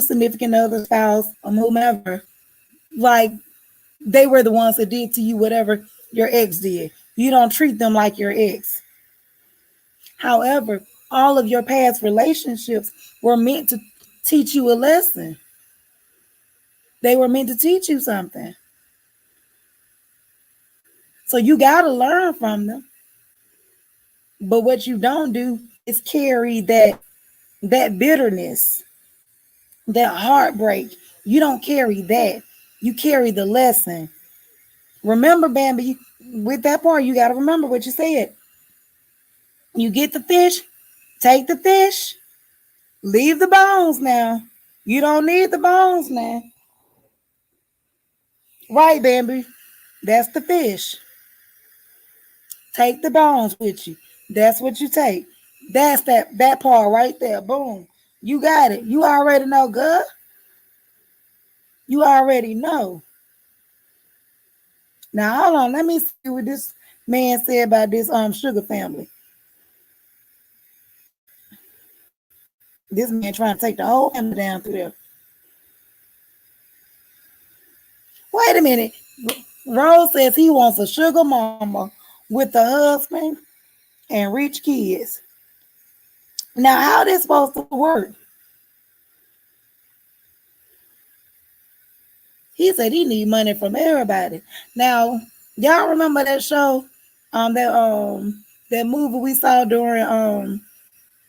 significant other, spouse, or whomever like they were the ones that did to you whatever your ex did. You don't treat them like your ex. However, all of your past relationships were meant to teach you a lesson. They were meant to teach you something. So you got to learn from them. But what you don't do is carry that bitterness, that heartbreak. You don't carry that. You carry the lesson. Remember, Bambi, with that part, you got to remember what you said. You get the fish, take the fish, leave the bones now. You don't need the bones now. Right, Bambi? That's the fish. Take the bones with you. That's what you take. That's that part right there. Boom. You got it. You already know, good. You already know. Now hold on. Let me see what this man said about this sugar family. This man trying to take the whole family down through there. Wait a minute. Rose says he wants a sugar mama with a husband and rich kids. Now, how this supposed to work? He said he need money from everybody. Now, y'all remember that show, that movie we saw during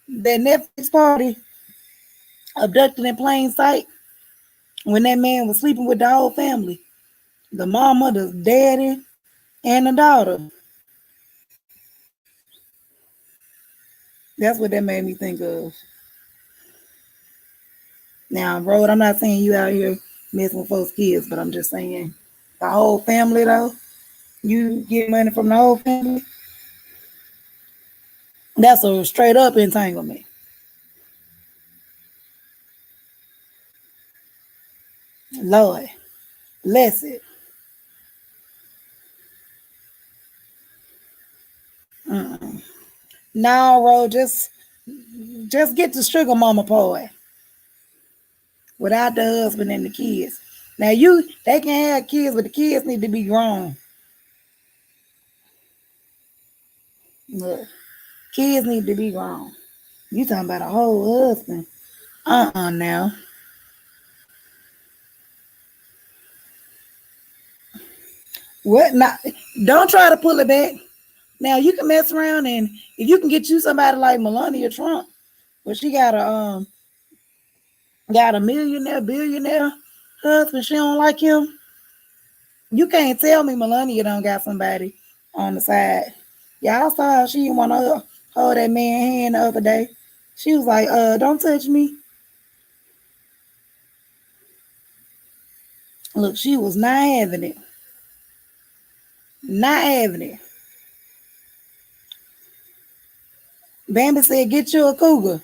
that Netflix party, Abducted in Plain Sight, when that man was sleeping with the whole family, the mama, the daddy, and the daughter. That's what that made me think of. Now, Rod, I'm not saying you out here messing with folks' kids, but I'm just saying the whole family though. You get money from the whole family. That's a straight up entanglement. Lord, bless it. Mm-mm. No, Rod, just get the sugar mama part without the husband and the kids. Now they can have kids, but the kids need to be grown. Look, kids need to be grown. You talking about a whole husband? Now. What? Not? Don't try to pull it back. Now you can mess around and if you can get you somebody like Melania Trump, but she got a millionaire, billionaire husband. She don't like him. You can't tell me Melania don't got somebody on the side. Y'all saw how she didn't want to hold that man hand the other day. She was like, don't touch me. Look, she was not having it. Not having it. Bambi said, get you a cougar.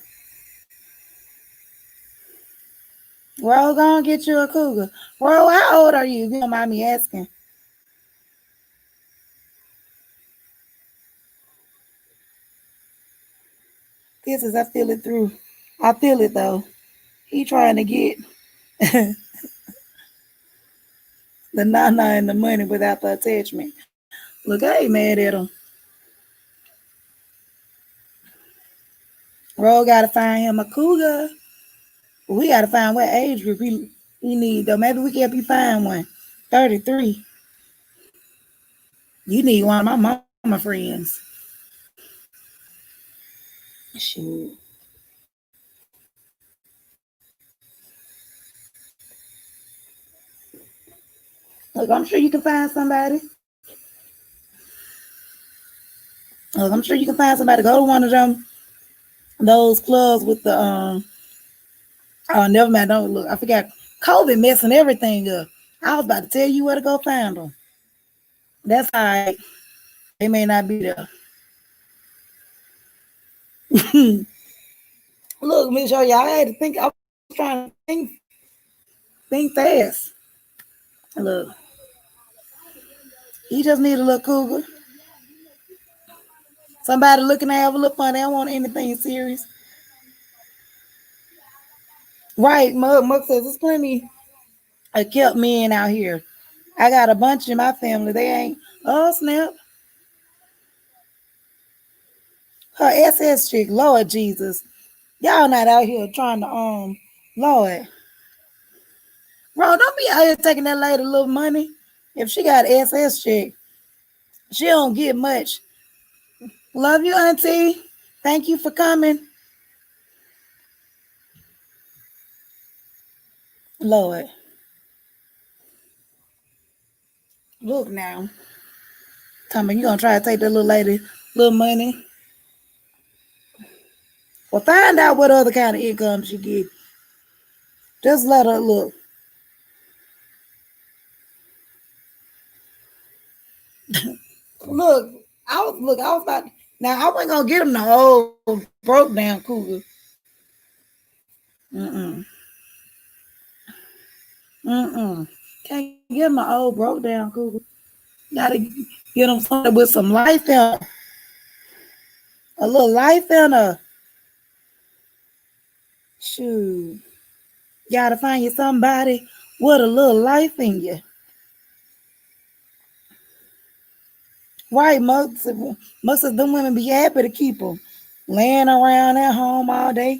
Ro, go and get you a cougar. Ro, how old are you? If you don't mind me asking. This is I feel it through. I feel it though. He trying to get the nana and the money without the attachment. Look, I ain't mad at him. Ro gotta find him a cougar. We gotta find what age group he need though. Maybe we can help you find one. 33. You need one of my mama friends. Shoot. Look, I'm sure you can find somebody. Look, I'm sure you can find somebody. Go to one of those clubs with the oh, never mind. Don't look. I forgot. COVID messing everything up. I was about to tell you where to go find them. That's all right. They may not be there. Look, Miss Show y'all. I had to think. I was trying to think fast. Look, he just need a little cougar. Somebody looking to have a little fun. They don't want anything serious. Right, Mug says there's plenty of kept men out here. I got a bunch in my family. They ain't. Oh snap! Her SS chick, Lord Jesus, y'all not out here trying to Lord, bro, don't be out here taking that lady little money. If she got SS chick, she don't get much. Love you, auntie. Thank you for coming. Lord, look now. Tell me you gonna try to take that little lady little money. Well, find out what other kind of income she get. Just let her look. Look, I was about now I wasn't gonna get him the whole broke down cougar. Mm-mm. Mm-mm. Can't get him an old broke down cougar. Gotta get him something with some life in her. A little life in her. Shoot. Gotta find you somebody with a little life in you. Right, most of them women be happy to keep them. Laying around at home all day,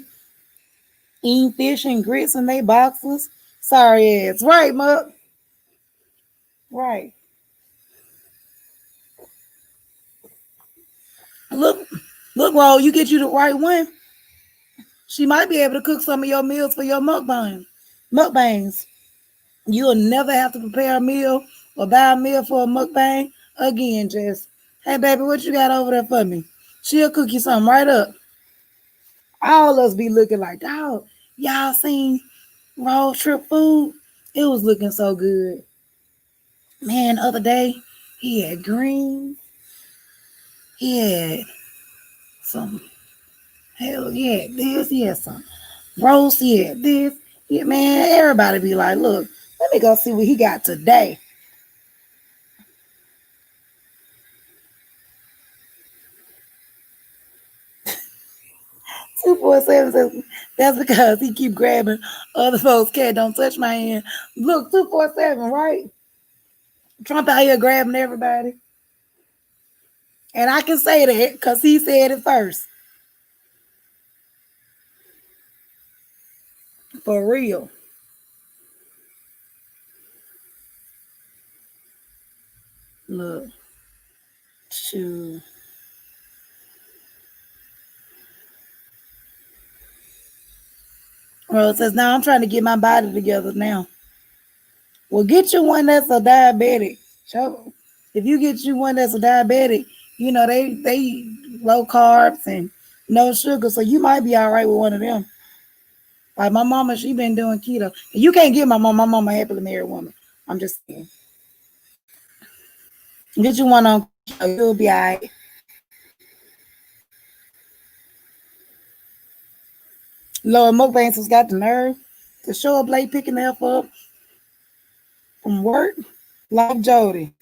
eating fish and grits in their boxes. Sorry ass. Right, Mug. Right. Look, look, Ro, you get you the right one. She might be able to cook some of your meals for your mukbang. Mukbangs. You'll never have to prepare a meal or buy a meal for a mukbang again, Jess. Hey, baby, what you got over there for me? She'll cook you something right up. All us be looking like, dog, y'all seen road trip food? It was looking so good. Man, the other day, he had greens. He had some, hell, yeah, this, he had some roast, he had this. Yeah, man, everybody be like, look, let me go see what he got today. 247 says that's because he keep grabbing other folks' cat. Don't touch my hand. Look, 247, right? Trump out here grabbing everybody. And I can say that because he said it first. For real. Look. Shoot. Well, it says, now I'm trying to get my body together now. Well, get you one that's a diabetic. So if you get you one that's a diabetic, you know, they eat low carbs and no sugar. So you might be all right with one of them. Like my mama, she been doing keto. You can't get my mom. My mama a happily married woman. I'm just saying. Get you one on keto, you'll be all right. Lord Mukbangs has got the nerve to show up late picking her up from work like Jody.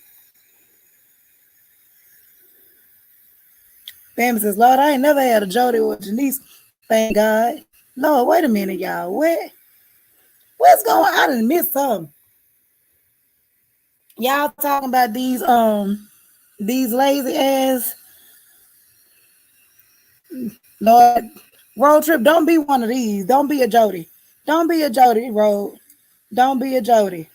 Family says, Lord, I ain't never had a Jody or a Janice. Thank God. Lord, wait a minute, y'all. What's going on? I done missed something. Y'all talking about these lazy ass Lord. Road trip, don't be one of these. Don't be a Jody. Don't be a Jody, road. Don't be a Jody.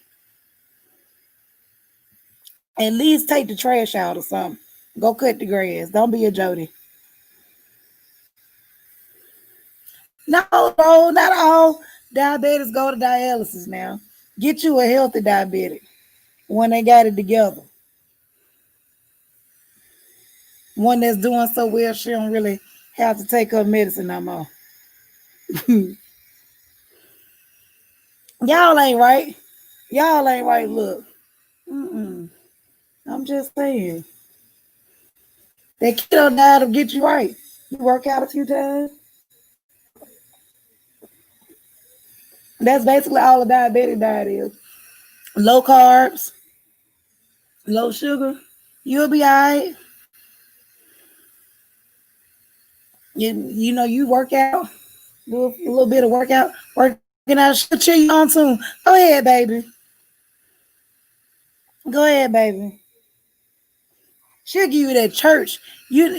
At least take the trash out or something. Go cut the grass. Don't be a Jody. No, no, not all diabetics go to dialysis now. Get you a healthy diabetic when they got it together. One that's doing so well she don't really have to take her medicine no more. Y'all ain't right. Y'all ain't right. Look, mm-mm. I'm just saying. That keto diet will get you right. You work out a few times. That's basically all a diabetic diet is. Low carbs, low sugar. You'll be all right. You work out, do a little bit of workout, working out. She'll cheer you on soon. Go ahead, baby. Go ahead, baby. She'll give you that church. She'll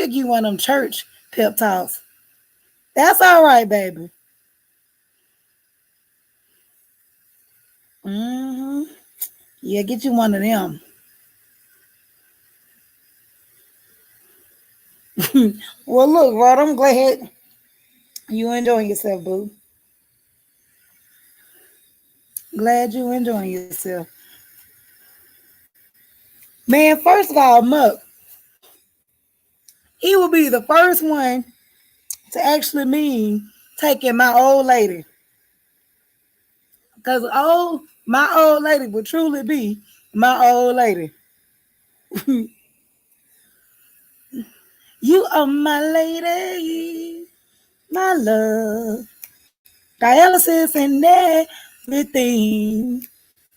give you one of them church pep talks. That's all right, baby. Hmm. Yeah, get you one of them. Well, look, Rod, I'm glad you enjoying yourself, boo. Glad you enjoying yourself. Man, first of all, Muck, he will be the first one to actually mean taking my old lady. Because my old lady will truly be my old lady. You are my lady, my love. Dialysis and everything.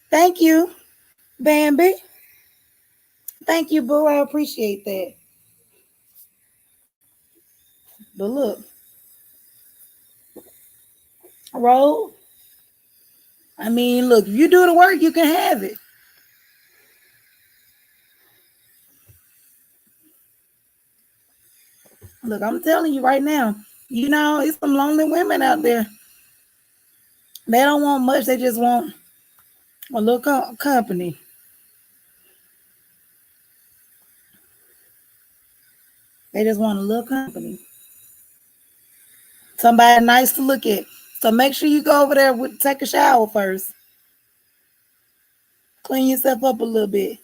Thank you, Bambi. Thank you, boo. I appreciate that. But look, Roll, I mean, look, if you do the work, you can have it. Look, I'm telling you right now, it's some lonely women out there. They don't want much, they just want a little company. They just want a little company. Somebody nice to look at. So make sure you go over there with take a shower first. Clean yourself up a little bit.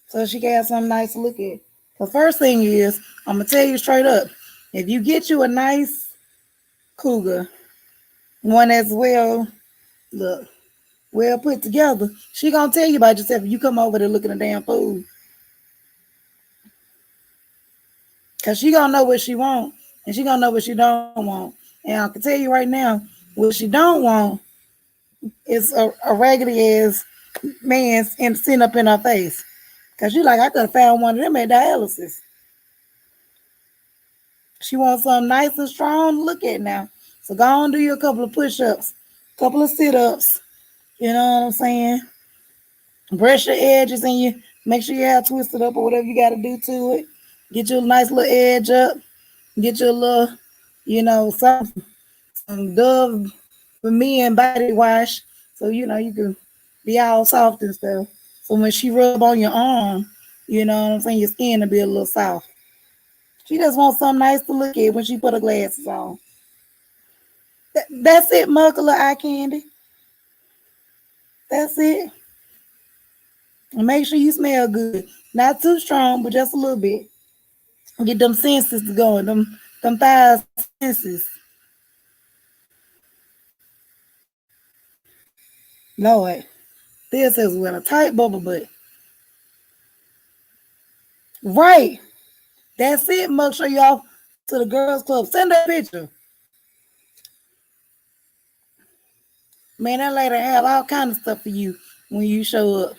So she can have something nice to look at. The first thing is, I'm gonna tell you straight up, if you get you a nice cougar, one that's look, well put together, she gonna tell you about yourself if you come over there looking at damn food. Cause she gonna know what she want and she gonna know what she don't want. And I can tell you right now, what she don't want is a raggedy ass man sitting up in her face. Cause you like, I could have found one of them at dialysis. She wants something nice and strong to look at now. So go on do you a couple of push-ups, couple of sit-ups. You know what I'm saying? Brush your edges and you make sure your hair twisted up or whatever you got to do to it. Get you a nice little edge up. Get you a little, some Dove for me and body wash. So, you can be all soft and stuff. So when she rub on your arm, you know what I'm saying, your skin will be a little soft. She just wants something nice to look at when she put her glasses on. That's it, Muckle eye candy. That's it. And make sure you smell good. Not too strong, but just a little bit. Get them senses going. Them thighs senses. Lord. This is with a tight bubble butt. Right. That's it, Muck. Show you off to the girls club. Send a picture. Man, that lady have all kind of stuff for you when you show up.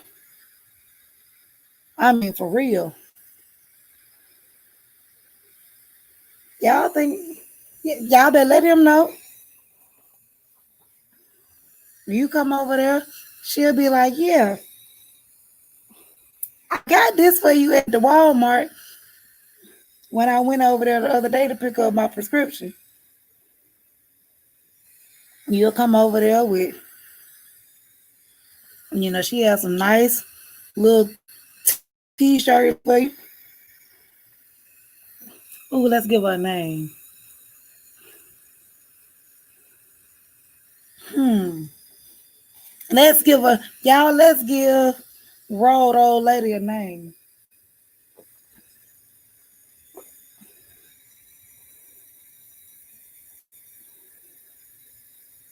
I mean, for real. Y'all think, y'all better let him know. You come over there, she'll be like, yeah, I got this for you at the Walmart. When I went over there the other day to pick up my prescription, you'll come over there with, she has some nice little t-shirt for you. Ooh, let's give her a name. Hmm. Let's give Road Old Lady a name.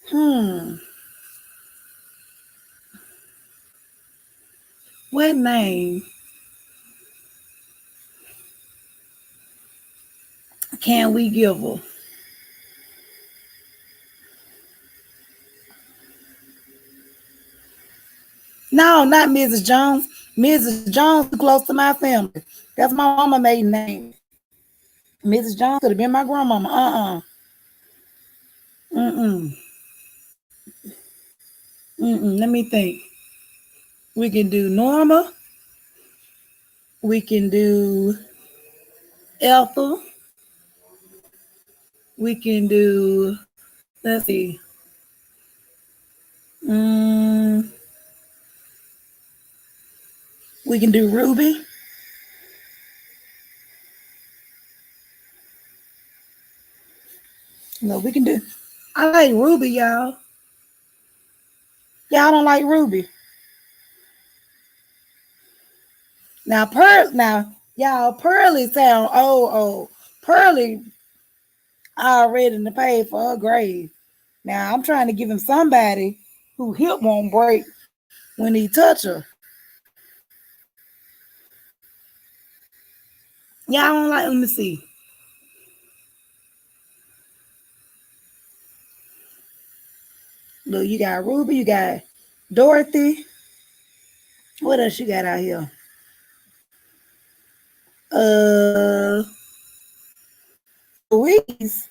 Hmm. What name can we give her? No, not Mrs. Jones. Mrs. Jones too close to my family. That's my mama maiden name. Mrs. Jones could have been my grandmama. Mm-mm. Mm-mm. Let me think. We can do Norma. We can do Ethel. We can do, let's see. Mm, we can do Ruby. No, we can do. I like Ruby, y'all. Y'all don't like Ruby. Now, y'all, Pearly sound old. Pearly already to pay for her grave. Now I'm trying to give him somebody who hip won't break when he touch her. Y'all don't like. Let me see. Look, you got Ruby. You got Dorothy. What else you got out here? Uh, Louise.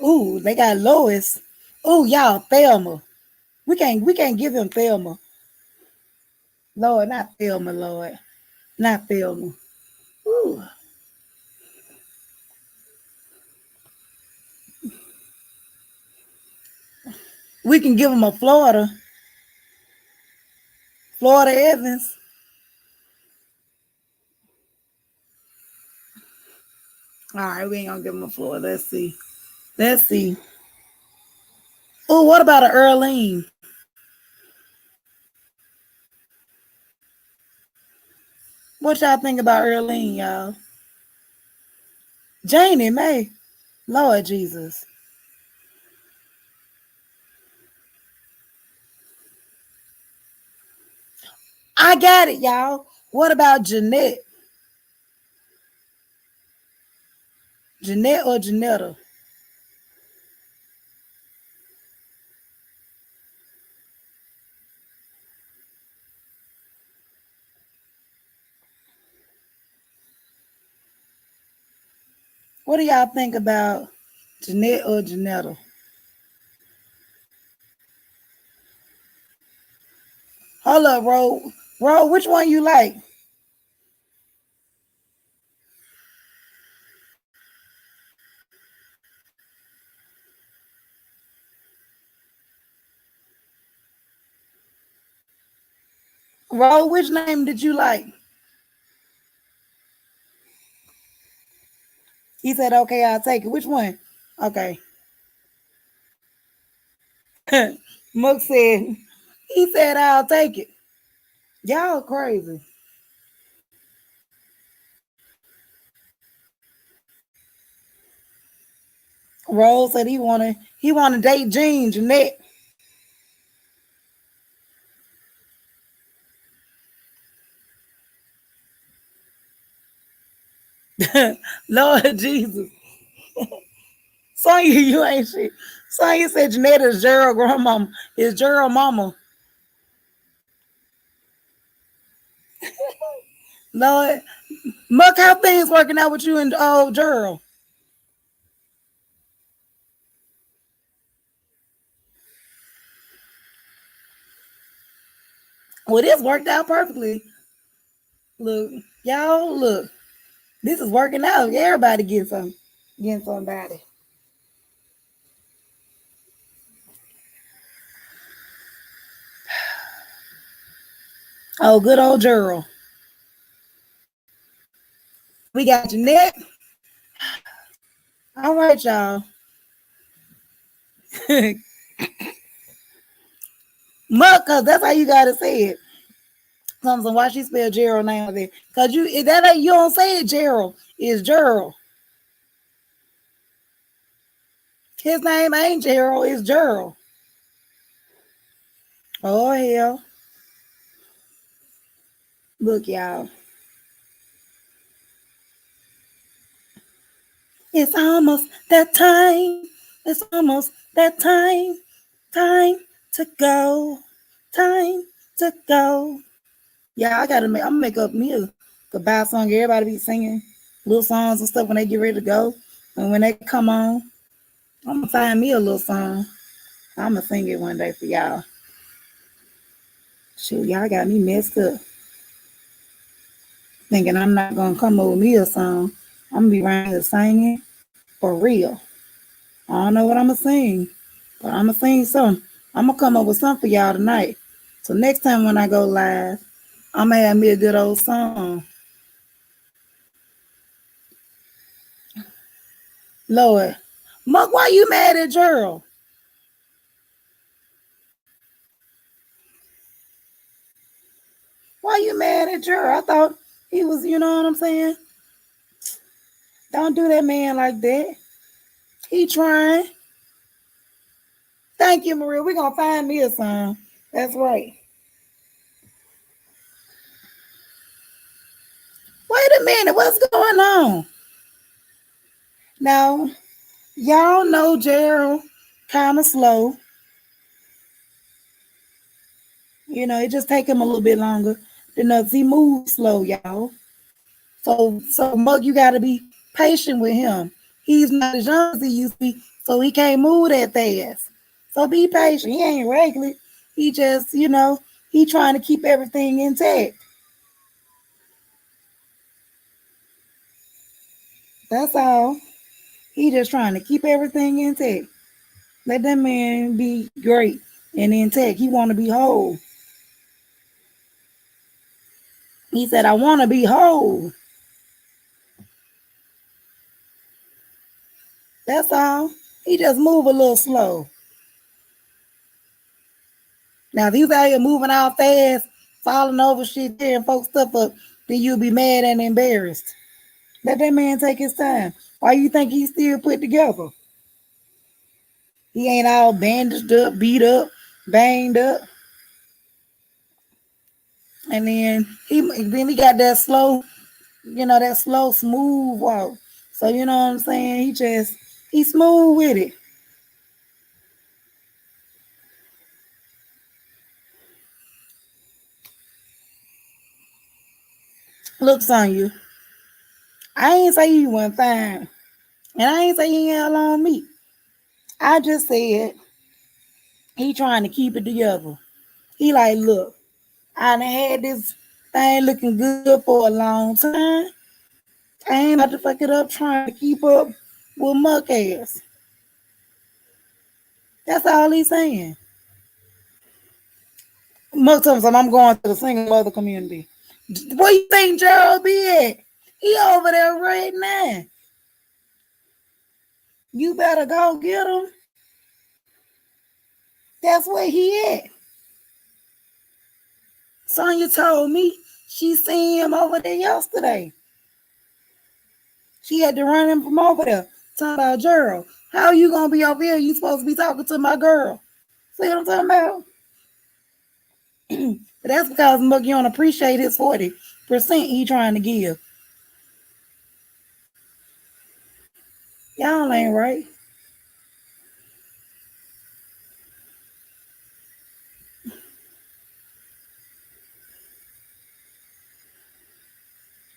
Ooh, they got Lois. Ooh, y'all, Thelma. We can't give him Thelma. Lord, not Thelma, Lord. Not Thelma. Ooh. We can give him a Florida. Florida Evans. All right, we ain't gonna give him a Florida. Let's see. Let's see. Oh, what about a Earlene? What y'all think about Earlene, y'all? Janie May. Lord Jesus. I got it, y'all. What about Jeanette? Jeanette or Janetta? What do y'all think about Jeanette or Janetta? Hold up, Ro. Ro, which one you like? Ro, which name did you like? He said, okay, I'll take it. Which one? Okay. Mook said, he said, I'll take it. Y'all crazy. Rose said he wanna date Jean Jeanette. Lord Jesus. Sonya, you ain't shit. Sonya said Jeanette is Gerald grandmama. Is Gerald mama. Lord. Muck, how things working out with you and Gerald? Well, this worked out perfectly. Look, y'all, look. This is working out. Everybody getting somebody. Oh, good old Gerald. We got Jeanette. All right, y'all. Muck, cause that's how you gotta say it. Something why she spelled Gerald name there. Cause that ain't you don't say it Gerald. It's Gerald. His name ain't Gerald, it's Gerald. Oh hell. Look, y'all. It's almost that time. It's almost that time. Time to go. Time to go. Yeah, I'm gonna make up me a goodbye song. Everybody be singing little songs and stuff when they get ready to go. And when they come on, I'm gonna find me a little song. I'm gonna sing it one day for y'all. Shoot, y'all got me messed up. Thinking I'm not gonna come up with me a song. I'm gonna be around here singing for real. I don't know what I'm gonna sing, but I'm gonna sing something. I'm gonna come up with something for y'all tonight. So next time when I go live, I'm gonna have me a good old song. Lord, Muck, why you mad at Gerald? Why you mad at Gerald? I thought he was, you know what I'm saying? Don't do that man like that. He trying. Thank you, Maria. We're gonna find me a song. That's right. Wait a minute, what's going on? Now, y'all know Gerald kind of slow. You know, it just take him a little bit longer than us. He moves slow, y'all. So Mug, you gotta be patient with him. He's not as young as he used to be, so he can't move that fast. So be patient. He ain't regular. He just, he trying to keep everything intact. That's all. He just trying to keep everything intact. Let that man be great and intact. He want to be whole. He said, I want to be whole. That's all. He just move a little slow. Now, if he's out here moving out fast, falling over shit, tearing folks stuff up, then you'll be mad and embarrassed. Let that man take his time. Why you think he's still put together? He ain't all bandaged up, beat up, banged up. And then he got that slow, that slow, smooth walk. So you know what I'm saying? He's smooth with it. Looks on you. I ain't say you went fine. And I ain't say he ain't on me. I just said he trying to keep it together. He like, look, I done had this thing looking good for a long time. I ain't about to fuck it up trying to keep up with muck ass. That's all he's saying. Muck tells him I'm going to the single mother community. Where you think Gerald be at? He over there right now. You better go get him. That's where he at. Sonya told me she seen him over there yesterday. She had to run him from over there. Talking about Gerald. How you gonna be over here? You supposed to be talking to my girl. See what I'm talking about? But that's because Muck, you don't appreciate his 40% he trying to give. Y'all ain't right.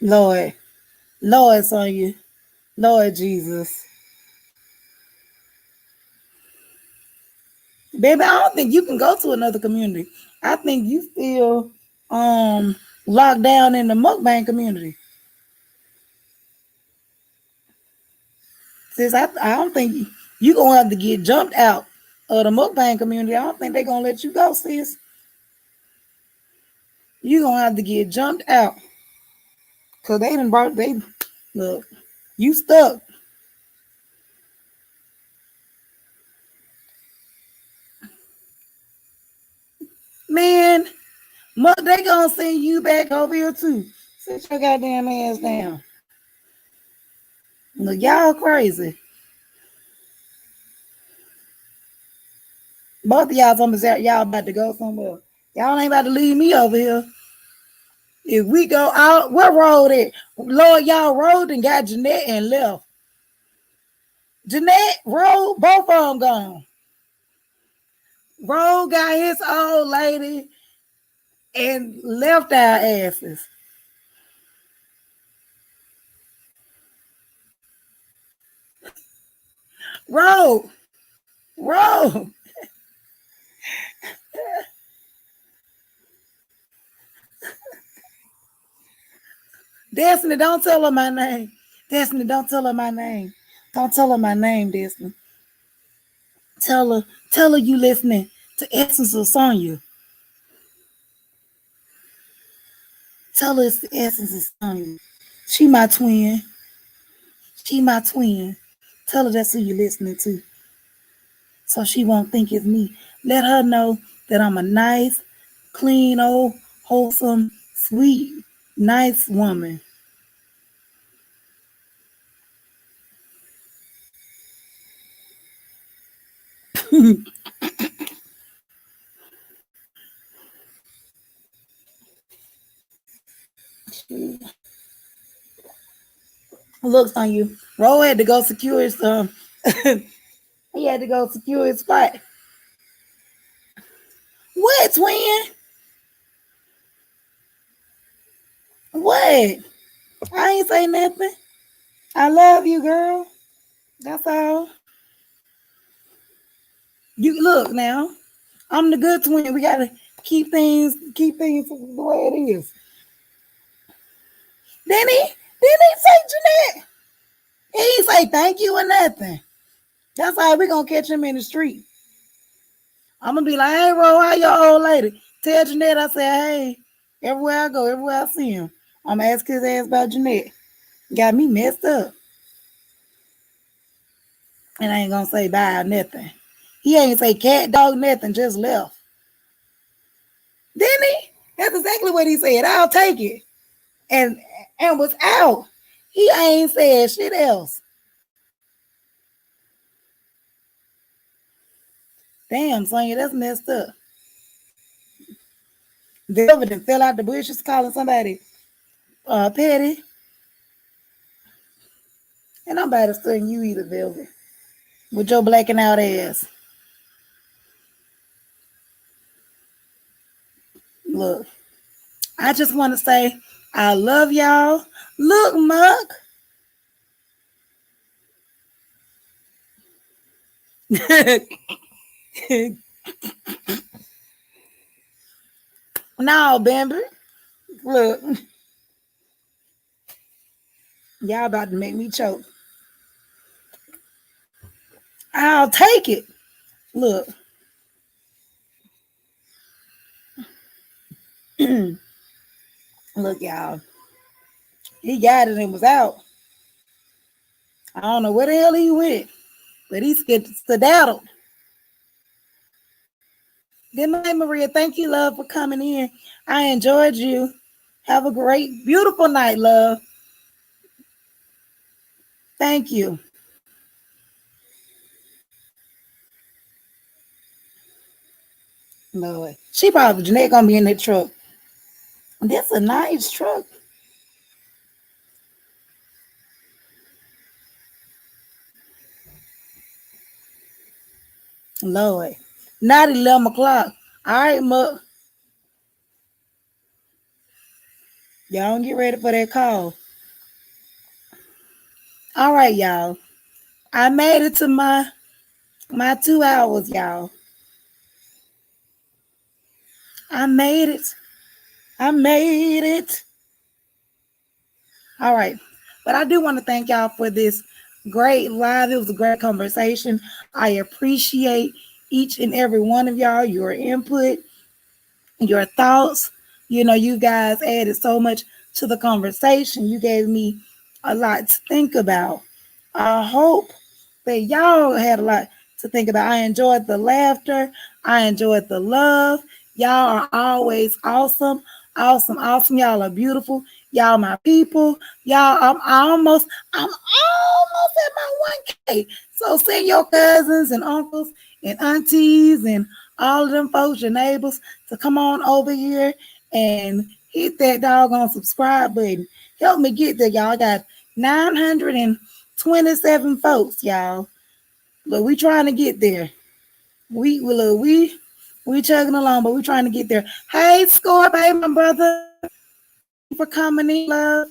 Lord. Lord, Sonya. Lord Jesus. Baby, I don't think you can go to another community. I think you still, locked down in the mukbang community. sis, I don't think you gonna have to get jumped out of the mukbang community. I don't think they're gonna let you go, sis. You gonna have to get jumped out. Cause they done brought they look, you stuck. Man, they gonna send you back over here too. Sit your goddamn ass down. Look, y'all crazy. Both of y'all told me y'all about to go somewhere. Y'all ain't about to leave me over here. If we go out, what road it? Lord, y'all rode and got Jeanette and left. Jeanette rode, both of them gone. Rode got his old lady and left our asses. Rode, rode. Destiny, don't tell her my name. Destiny, don't tell her my name. Don't tell her my name, Destiny. Tell her you listening to Essence of Sonya. Tell her it's the Essence of Sonya. She my twin. She my twin. Tell her that's who you listening to. So she won't think it's me. Let her know that I'm a nice, clean, old, wholesome, sweet, nice woman. Looks on you. Ro had to go secure his he had to go secure his spot. What, twin? What? I ain't say nothing. I love you, girl. That's all. You look now. I'm the good twin. We gotta keep things the way it is. Then he say Jeanette. He ain't say thank you or nothing. That's how we gonna catch him in the street. I'm gonna be like, hey, Ro, how your old lady? Tell Jeanette I say, hey, everywhere I go, everywhere I see him, I'm gonna ask his ass about Jeanette. Got me messed up. And I ain't gonna say bye or nothing. He ain't say cat, dog, nothing, just left. Didn't he? That's exactly what he said. I'll take it. And was out. He ain't said shit else. Damn, Sonya, that's messed up. Velvet and fell out the bushes calling somebody petty. And I'm about to sting you either, Velvet. With your blacking out ass. Look, I just want to say I love y'all. Look, Muck. No, Bambi. Look, y'all about to make me choke. I'll take it. Look. Look, y'all. He got it and was out. I don't know where the hell he went, but he skedaddled. Good night, Maria. Thank you, love, for coming in. I enjoyed you. Have a great, beautiful night, love. Thank you. Lord. She probably Jeanette gonna be in that truck. That's a nice truck. Lord. Not 11 o'clock. All right, Muck. Y'all don't get ready for that call. All right, y'all. I made it to my 2 hours, y'all. I made it. I made it. All right. But I do want to thank y'all for this Great live. It was a great conversation. I appreciate each and every one of y'all, your input, your thoughts. You know, you guys added so much to the conversation. You gave me a lot to think about. I hope that y'all had a lot to think about. I enjoyed the laughter. I enjoyed the love. Y'all are always awesome. Awesome, awesome. Y'all are beautiful. Y'all my people. Y'all, I'm almost at my 1K. So send your cousins and uncles and aunties and all of them folks, your neighbors, to come on over here and hit that doggone subscribe button. Help me get there, y'all. I got 927 folks, y'all. Look, we trying to get there. We chugging along, but we trying to get there. Hey, Scorp, hey, my brother. Thank you for coming in, love.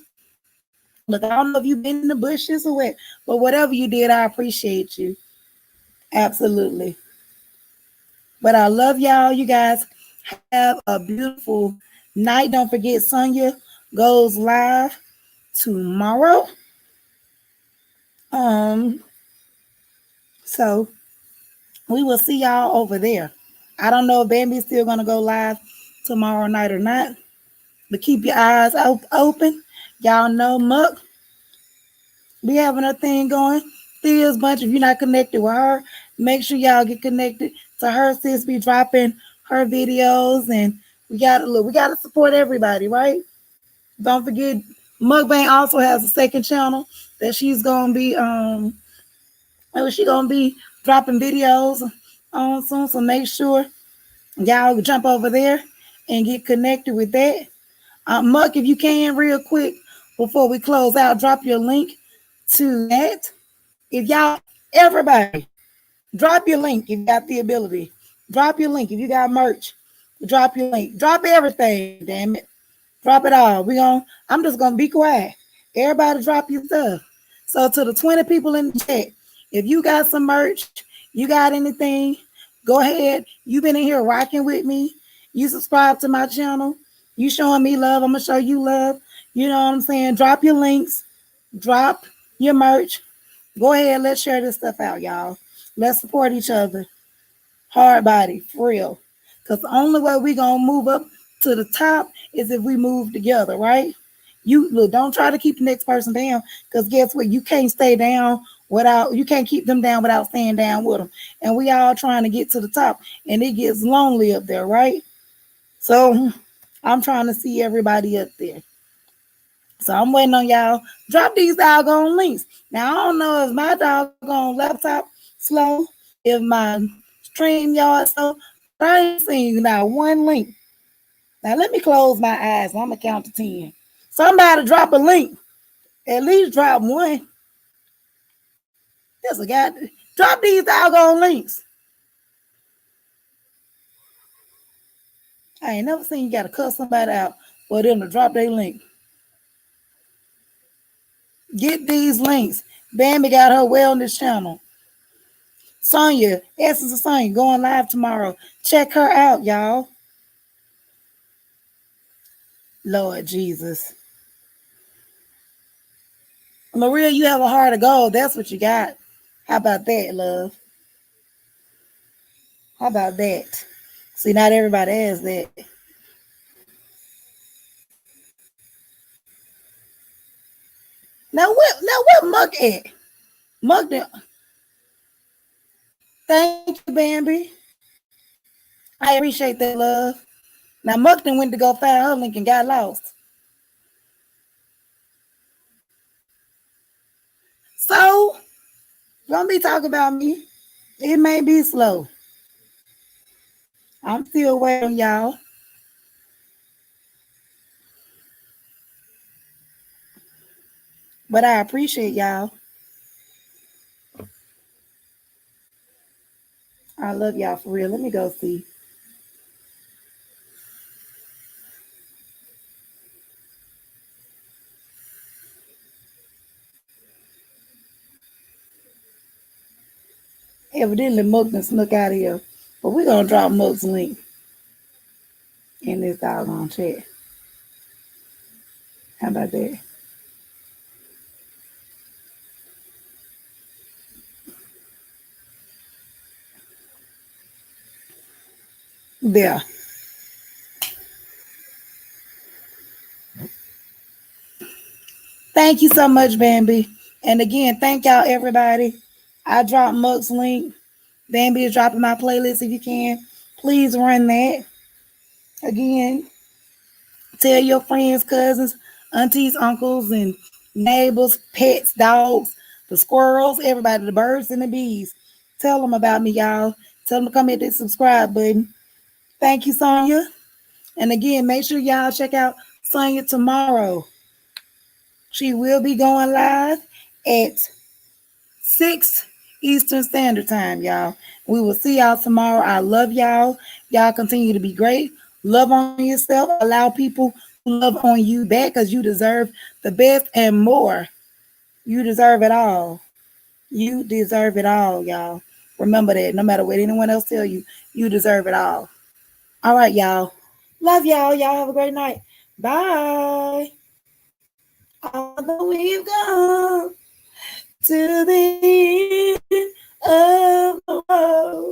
Look, I don't know if you've been in the bushes or what, but whatever you did, I appreciate you. Absolutely. But I love y'all. You guys have a beautiful night. Don't forget, Sonya goes live tomorrow. Um, so we will see y'all over there. I don't know if Bambi's still gonna go live tomorrow night or not, but keep your eyes open. Y'all know Muck be having a thing going. Thea's bunch. If you're not connected with her, make sure y'all get connected to her. Sis be dropping her videos, and we gotta look. We gotta support everybody, right? Don't forget, Mukbang also has a second channel that she's gonna be she gonna be dropping videos on soon. So make sure y'all jump over there and get connected with that. Muck, if you can, real quick before we close out, drop your link to that. If y'all, everybody, drop your link if you got the ability. Drop your link if you got merch. Drop your link. Drop everything. Damn it. Drop it all. I'm just gonna be quiet. Everybody drop your stuff. So to the 20 people in the chat, if you got some merch, you got anything, go ahead. You've been in here rocking with me. You subscribe to my channel. You showing me love. I'm gonna show you love. You know what I'm saying? Drop your links, drop your merch. Go ahead, let's share this stuff out, y'all. Let's support each other. Hard body, for real. Because the only way we gonna move up to the top is if we move together, right? You look, don't try to keep the next person down, because guess what? You can't stay down without you can't keep them down without staying down with them. And we all trying to get to the top, and it gets lonely up there, right? So I'm trying to see everybody up there. So I'm waiting on y'all. Drop these doggone links. Now I don't know if my doggone laptop slow, if my stream yard slow, but I ain't seen not one link. Now let me close my eyes. I'm gonna count to 10. Somebody drop a link. At least drop one. There's a guy. Drop these doggone links. I ain't never seen you gotta cuss somebody out for them to drop their link. Get these links. Bambi got her wellness channel. Sonya, Essence of Sonya, going live tomorrow. Check her out, y'all. Lord Jesus. Maria, you have a heart of gold. That's what you got. How about that, love? How about that? See, not everybody has that. Now what Muck at? Muck, thank you, Bambi. I appreciate that, love. Now Muck then went to go find her link and got lost. So, don't be talking about me. It may be slow. I'm still waiting on y'all. But I appreciate y'all. I love y'all for real. Let me go see. Evidently, Mook done snuck out of here. But we're going to drop Mook's link in this doggone chat. How about that? Yeah. Thank you so much, Bambi. And again, thank y'all, everybody. I dropped Muck's link. Bambi is dropping my playlist if you can. Please run that. Again, tell your friends, cousins, aunties, uncles, and neighbors, pets, dogs, the squirrels, everybody, the birds and the bees. Tell them about me, y'all. Tell them to come hit that subscribe button. Thank you, Sonya. And again, make sure y'all check out Sonya tomorrow. She will be going live at 6 Eastern Standard Time, y'all. We will see y'all tomorrow. I love y'all. Y'all continue to be great. Love on yourself. Allow people to love on you back because you deserve the best and more. You deserve it all. You deserve it all, y'all. Remember that. No matter what anyone else tell you, you deserve it all. All right, y'all. Love y'all. Y'all have a great night. Bye. Although we've gone to the end of the road.